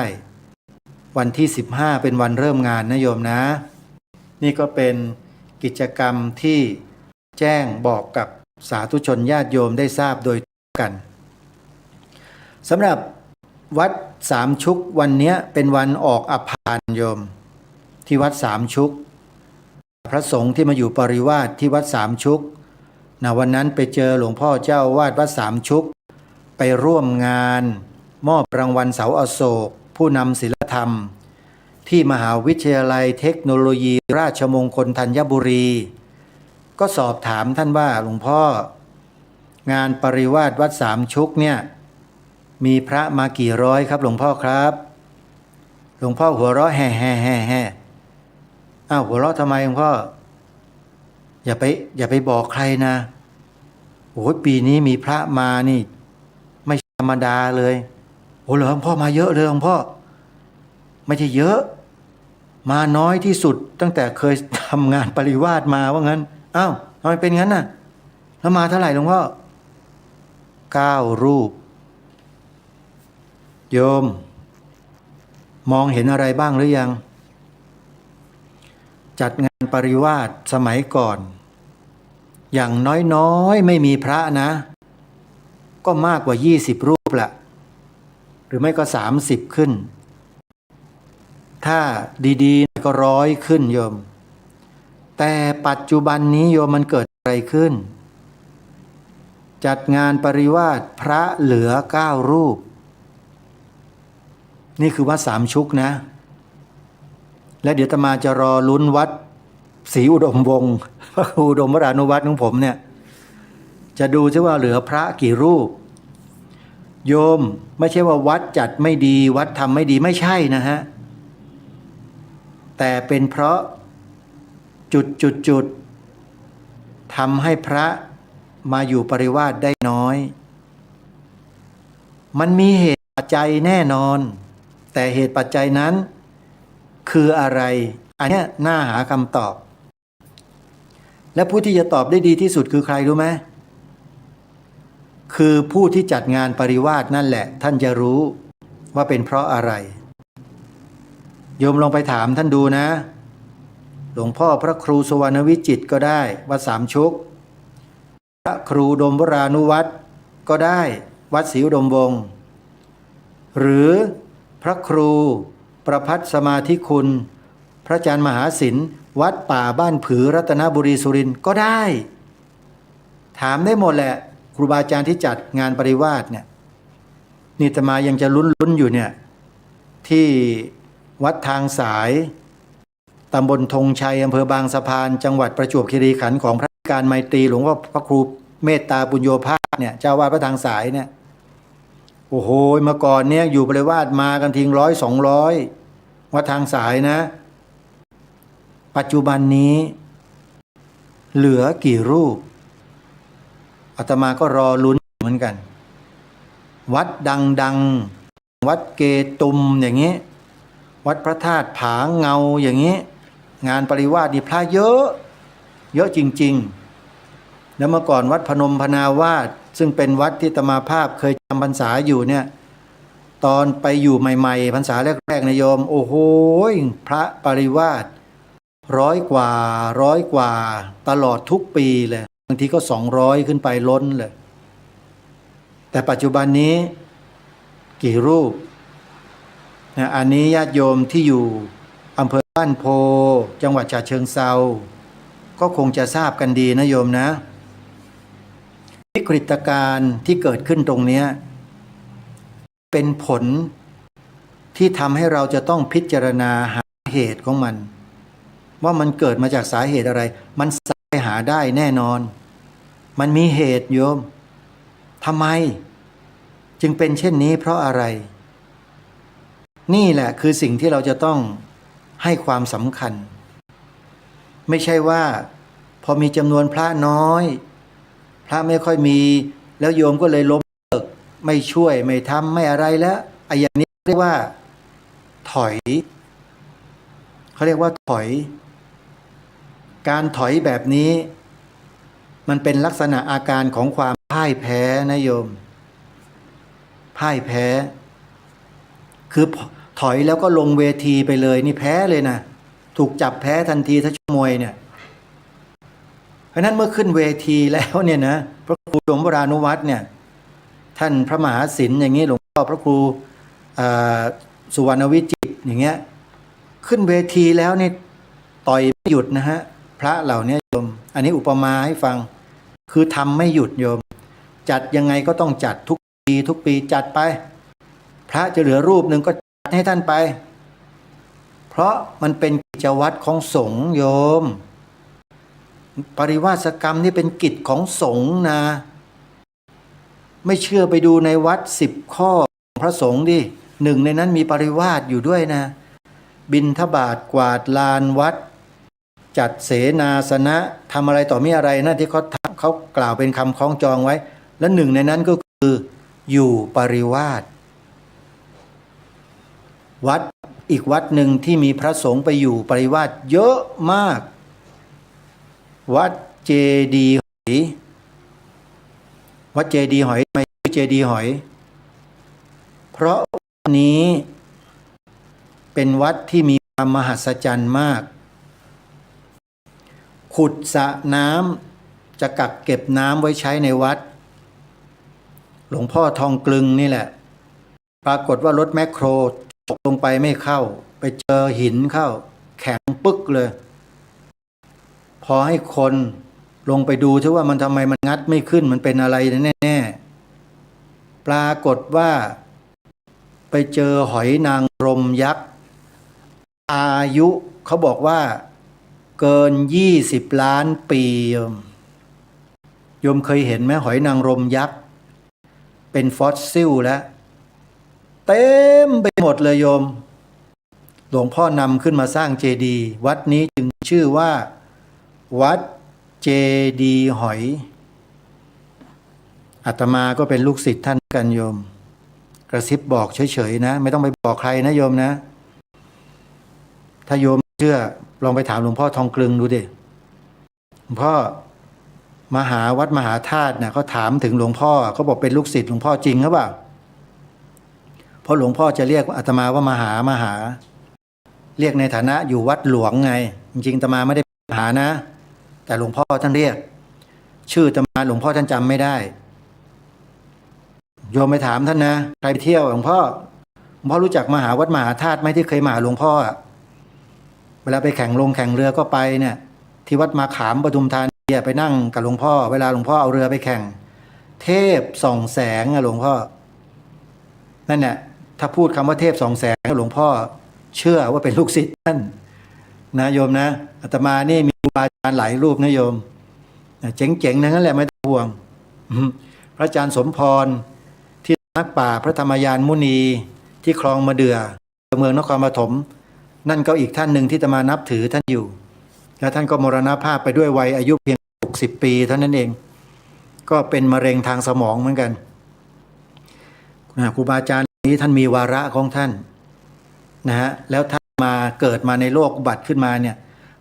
วันที่15เป็นวันเริ่มงานนะโยมนะนี่ก็เป็นกิจกรรมที่แจ้งบอกกับสาธุชนญาติโยมได้ทราบโดยกันสำหรับวัดสามชุกวันนี้เป็นวันออกอภานโยมที่วัดสามชุกพระสงฆ์ที่มาอยู่ปริวาสที่วัดสามชุกวันนั้นไปเจอหลวงพ่อเจ้าวาดวัดสามชุกไปร่วมงานมอบรางวัลเสาอโศกผู้นำศีลธรรมที่มหาวิทยาลัยเทคโนโลยีราชมงคลธัญบุรีก็สอบถามท่านว่าหลวงพ่องานปริวาสวัดสามชุกเนี่ยมีพระมากี่ร้อยครับหลวงพ่อครับหลวงพ่อหัวเราะแฮ่แฮ่แฮ่แฮ่หัวเราะทำไมหลวงพ่ออย่าไปบอกใครนะโอ้ยปีนี้มีพระมานี่ไม่ธรรมดาเลยโอ้เหรอหลวงพ่อมาเยอะเลยหลวงพ่อไม่ใช่เยอะมาน้อยที่สุดตั้งแต่เคยทำงานปริวาสมาว่างั้นทำไมเป็นงั้นน่ะแล้วมาเท่าไหร่หลวงพ่อ9 รูปโยมมองเห็นอะไรบ้างหรือยังจัดงานปริวาสสมัยก่อนอย่างน้อยๆไม่มีพระนะก็มากกว่า20 รูปละหรือไม่ก็30ขึ้นถ้าดีๆก็100ขึ้นโยมแต่ปัจจุบันนี้โยมมันเกิดอะไรขึ้นจัดงานปริวาสพระเหลือ9 รูปนี่คือวัดสามชุกนะและเดี๋ยวอาตมาจะรอลุ้นวัดศรีอุดมวงศ์พระครูอุดมวรานุวัตรของผมเนี่ยจะดูซิว่าเหลือพระกี่รูปโยมไม่ใช่ว่าวัดจัดไม่ดีวัดทำไม่ดีไม่ใช่นะฮะแต่เป็นเพราะจุดทำให้พระมาอยู่ปริวาสได้น้อยมันมีเหตุปัจจัยแน่นอนแต่เหตุปัจจัยนั้นคืออะไรอันนี้น่าหาคำตอบและผู้ที่จะตอบได้ดีที่สุดคือใครรู้ไหม คือผู้ที่จัดงานปริวาสนั่นแหละท่านจะรู้ว่าเป็นเพราะอะไรโยมลองไปถามท่านดูนะหลวงพ่อพระครูสุวรรณวิจิตรก็ได้วัดสามชุกพระครูดมวรานุวัตรก็ได้วัดศรีอุดมวงศ์หรือพระครูประภัสสมาธิคุณพระอาจารย์มหาศิลป์วัดป่าบ้านผือรัตนบุรีสุรินทร์ก็ได้ถามได้หมดแหละครูบาอาจารย์ที่จัดงานปริวาสเนี่ยนี่อาตมายังจะลุ้นอยู่เนี่ยที่วัดทางสายตำบลธงชัยอำเภอบางสะพานจังหวัดประจวบคีรีขันธ์ของพระการไมตรีหลวงพ่อพระครูเมตตาปุญโญภาสเนี่ยเจ้าวาดพระทางสายเนี่ยโอ้โหเมื่อก่อนเนี่ยอยู่ปริวาสมากันทิ้ง100-200วัดทางสายนะปัจจุบันนี้เหลือกี่รูปอาตมาก็รอลุ้นเหมือนกันวัดดังวัดเกตุมอย่างนี้วัดพระธาตุผาเงาอย่างนี้งานปริวาสนี่พระเยอะจริงๆแล้วเมื่อก่อนวัดพนมพนาวาสซึ่งเป็นวัดที่อาตมาภาพเคยจำพรรษาอยู่เนี่ยตอนไปอยู่ใหม่ๆพรรษาแรกๆนะโยมโอ้โหพระปริวาส100 กว่าตลอดทุกปีเลยบางทีก็200ขึ้นไปล้นเลยแต่ปัจจุบันนี้กี่รูปนะอันนี้ญาติโยมที่อยู่อำเภอบ้านโพจังหวัดฉะเชิงเทราก็คงจะทราบกันดีนะโยมนะวิกฤตการณ์ที่เกิดขึ้นตรงนี้เป็นผลที่ทำให้เราจะต้องพิจารณาหาเหตุของมันว่ามันเกิดมาจากสาเหตุอะไรมันสามารถหาได้แน่นอนมันมีเหตุโยมทำไมจึงเป็นเช่นนี้เพราะอะไรนี่แหละคือสิ่งที่เราจะต้องให้ความสำคัญไม่ใช่ว่าพอมีจำนวนพระน้อยพระไม่ค่อยมีแล้วโยมก็เลยล้มเลิกไม่ช่วยไม่ทำไม่อะไรแล้วไอ้อย่างนี้เรียกว่าถอยเขาเรียกว่าถอยการถอยแบบนี้มันเป็นลักษณะอาการของความพ่ายแพ้นะโยมพ่ายแพ้คือถอยแล้วก็ลงเวทีไปเลยนี่แพ้เลยนะถูกจับแพ้ทันทีถ้าชกมวยเนี่ยเพราะนั้นเมื่อขึ้นเวทีแล้วเนี่ยนะพระครูดมวรานุวัตรเนี่ยท่านพระมหาศิลป์อย่างนี้หลวงพ่อพระครูสุวรรณวิจิตรอย่างเงี้ยขึ้นเวทีแล้วนี่ต่อยไม่หยุดนะฮะพระเหล่านี้โยมอันนี้อุปมาให้ฟังคือทำไม่หยุดโยมจัดยังไงก็ต้องจัดทุกปีจัดไปพระจะเหลือรูปหนึ่งก็จัดให้ท่านไปเพราะมันเป็นกิจวัตรของสงฆ์โยมปริวาสกรรมนี่เป็นกิจของสงฆ์นะไม่เชื่อไปดูในวัด10 ข้อของพระสงฆ์ดิหนึ่งในนั้นมีปริวาสอยู่ด้วยนะบิณฑบาตกวาดลานวัดจัดเสนาสนะทำอะไรต่อมีอะไรนะที่เขากล่าวเป็นคำคล้องจองไว้และหนึ่งในนั้นก็คืออยู่ปริวาสวัดอีกวัดหนึ่งที่มีพระสงฆ์ไปอยู่ปริวาสเยอะมากวัดเจดีย์หอยวัดเจดีย์หอยทำไมชื่อเจดีย์หอยเพราะวัดนี้เป็นวัดที่มีความมหัศจรรย์มากขุดสระน้ำจะกักเก็บน้ำไว้ใช้ในวัดหลวงพ่อทองกลึงนี่แหละปรากฏว่ารถแมคโครตกลงไปไม่เข้าไปเจอหินเข้าแข็งปึ๊กเลยพอให้คนลงไปดูที่ว่ามันทำไมมันงัดไม่ขึ้นมันเป็นอะไรแน่ๆปรากฏว่าไปเจอหอยนางรมยักษ์อายุเขาบอกว่าเกิน20 ล้านปีโยมเคยเห็นไหมหอยนางรมยักษ์เป็นฟอสซิลแล้วเต็มไปหมดเลยโยมหลวงพ่อนำขึ้นมาสร้างเจดีย์วัดนี้จึงชื่อว่าวัดเจดีย์หอยอาตมาก็เป็นลูกศิษย์ท่านกันโยมกระซิบบอกเฉยๆนะไม่ต้องไปบอกใครนะโยมนะถ้าโยมเชื่อลองไปถามหลวงพ่อทองกลึงดูดิหลวงพ่อ มหาวัดมหาธาตุเนี่ยเขาถามถึงหลวงพ่อเขาบอกเป็นลูกศิษย์หลวงพ่อจริงหรือเปล่าเพราะหลวงพ่อจะเรียกอาตมาว่ามหาเรียกในฐานะอยู่วัดหลวงไงจริงๆอาตมาไม่ได้มหานะแต่หลวงพ่อท่านเรียกชื่ออาตมาหลวงพ่อท่านจำไม่ได้โยมไปถามท่านนะใครไปเที่ยวหลวงพ่อรู้จักมหาวัดมหาธาตุไหมที่เคยมาหาหลวงพ่อเวลาไปแข่งเรือก็ไปเนี่ยที่วัดมาขามปทุมธานีไปนั่งกับหลวงพ่อเวลาหลวงพ่อเอาเรือไปแข่งเทพส่องแสงอะหลวงพ่อนั่นแหละถ้าพูดคำว่าเทพส่องแสงหลวงพ่อเชื่อว่าเป็นลูกศิษย์ท่านนะโยมนะอาตมานี่มีครูบาอาจารย์หลายรูปนะโยมเจ๋งๆนั่นแหละไม่ต้องห่วงพระอาจารย์สมพรที่นักป่าพระธรรมยานมุนีที่คลองมะเดื่อเมืองนครปฐมนั่นก็อีกท่านหนึ่งที่อาตมานับถือท่านอยู่แล้วท่านก็มรณภาพไปด้วยวัยอายุเพียง60 ปีเท่านั้นเองก็เป็นมะเร็งทางสมองเหมือนกันครูบาอาจารย์นี้ท่านมีวาระของท่านนะฮะแล้วท่านมาเกิดมาในโลกอุบัติขึ้นมาเนี่ย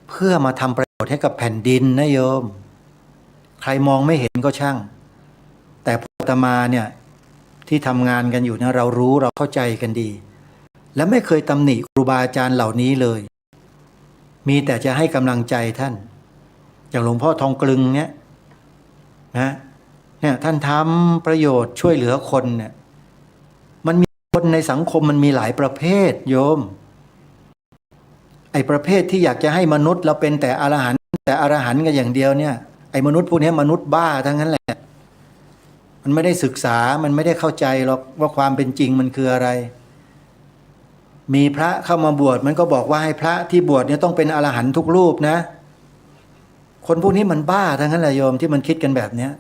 เพื่อมาทำประโยชน์ให้กับแผ่นดินนะโยมใครมองไม่เห็นก็ช่างแต่พวกอาตมาเนี่ยที่ทำงานกันอยู่นะเรารู้เราเข้าใจกันดีและไม่เคยตำหนิครูบาอาจารย์เหล่านี้เลยมีแต่จะให้กำลังใจท่านอย่างหลวงพ่อทองกลึงเนี่ยท่านทำประโยชน์ช่วยเหลือคนเนี่ยมันมีคนในสังคมมันมีหลายประเภทโยมไอ้ประเภทที่อยากจะให้มนุษย์เราเป็นแต่อรหันต์กันอย่างเดียวเนี่ยไอ้มนุษย์พวกนี้มนุษย์บ้าทั้งนั้นแหละมันไม่ได้ศึกษามันไม่ได้เข้าใจหรอกว่าความเป็นจริงมันคืออะไรมีพระเข้ามาบวชมันก็บอกว่าให้พระที่บวชเนี่ยต้องเป็นอรหันต์ทุกรูปนะคนพวกนี้มันบ้าทั้งนั้นแหละโยมที่มันคิดกันแบบเนี้ย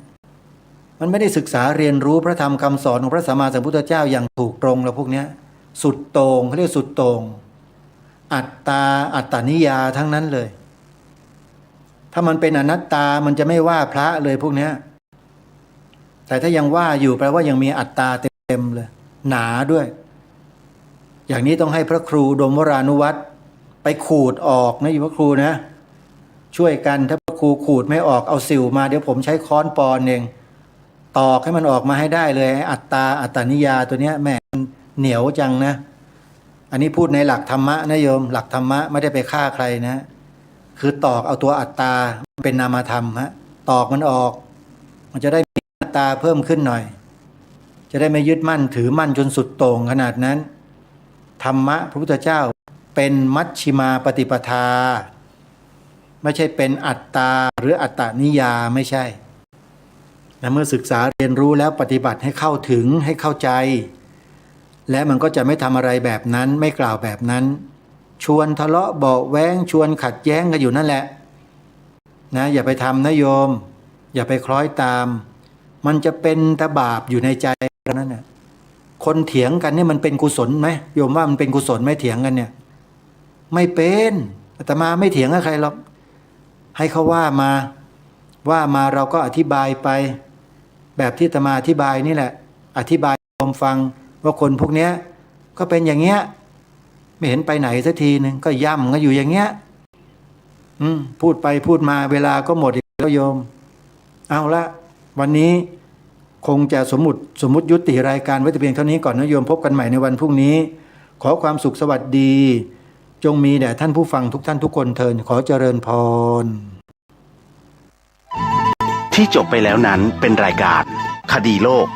มันไม่ได้ศึกษาเรียนรู้พระธรรมคำสอนของพระสัมมาสัมพุทธเจ้าอย่างถูกตรงแล้วพวกเนี้ยสุดโต่งเขาเรียกสุดโต่งอัตตานิยาทั้งนั้นเลยถ้ามันเป็นอนัตตามันจะไม่ว่าพระเลยพวกเนี้ยแต่ถ้ายังว่าอยู่แปลว่ายังมีอัตตาเต็มเลยหนาด้วยอย่างนี้ต้องให้พระครูดมวรานุวัตรไปขูดออกนะอยู่พระครูนะช่วยกันถ้าพระครูขูดไม่ออกเอาสิวมาเดี๋ยวผมใช้ค้อนปอนเองตอกให้มันออกมาให้ได้เลยอัตตานิยาตัวเนี้ยแม่มันเหนียวจังนะอันนี้พูดในหลักธรรมะนะโยมหลักธรรมะไม่ได้ไปฆ่าใครนะคือตอกเอาตัวอัตตาเป็นนามธรรมฮะตอกมันออกมันจะได้มีอัตตาเพิ่มขึ้นหน่อยจะได้ไม่ยึดมั่นถือมั่นจนสุดโต่งขนาดนั้นธรรมะพระพุทธเจ้าเป็นมัชฌิมาปฏิปทาไม่ใช่เป็นอัตตาหรืออัตตนิยาไม่ใช่และเมื่อศึกษาเรียนรู้แล้วปฏิบัติให้เข้าถึงให้เข้าใจและมันก็จะไม่ทำอะไรแบบนั้นไม่กล่าวแบบนั้นชวนทะเลาะเบาะแว้งชวนขัดแย้งกันอยู่นั่นแหละนะอย่าไปทำนะโยมอย่าไปคล้อยตามมันจะเป็นตบาปอยู่ในใจนั่นน่ะคนเถียงกันเนี่ยมันเป็นกุศลไหมโยมว่ามันเป็นกุศลไหมเถียงกันเนี่ยไม่เป็นอาตมาไม่เถียงกับใครหรอกให้เขาว่ามาเราก็อธิบายไปแบบที่อาตมาอธิบายนี่แหละอธิบายให้โยมฟังว่าคนพวกเนี้ยก็เป็นอย่างเงี้ยไม่เห็นไปไหนสักทีนึงก็ย่ำก็อยู่อย่างเงี้ยพูดไปพูดมาเวลาก็หมดอีกแล้วโยมเอาละวันนี้คงจะสมมุติยุติรายการไว้แต่เพียงเท่านี้ก่อนนะโยมพบกันใหม่ในวันพรุ่งนี้ขอความสุขสวัสดีจงมีแด่ท่านผู้ฟังทุกท่านทุกคนเทินขอเจริญพรที่จบไปแล้วนั้นเป็นรายการคดีโลก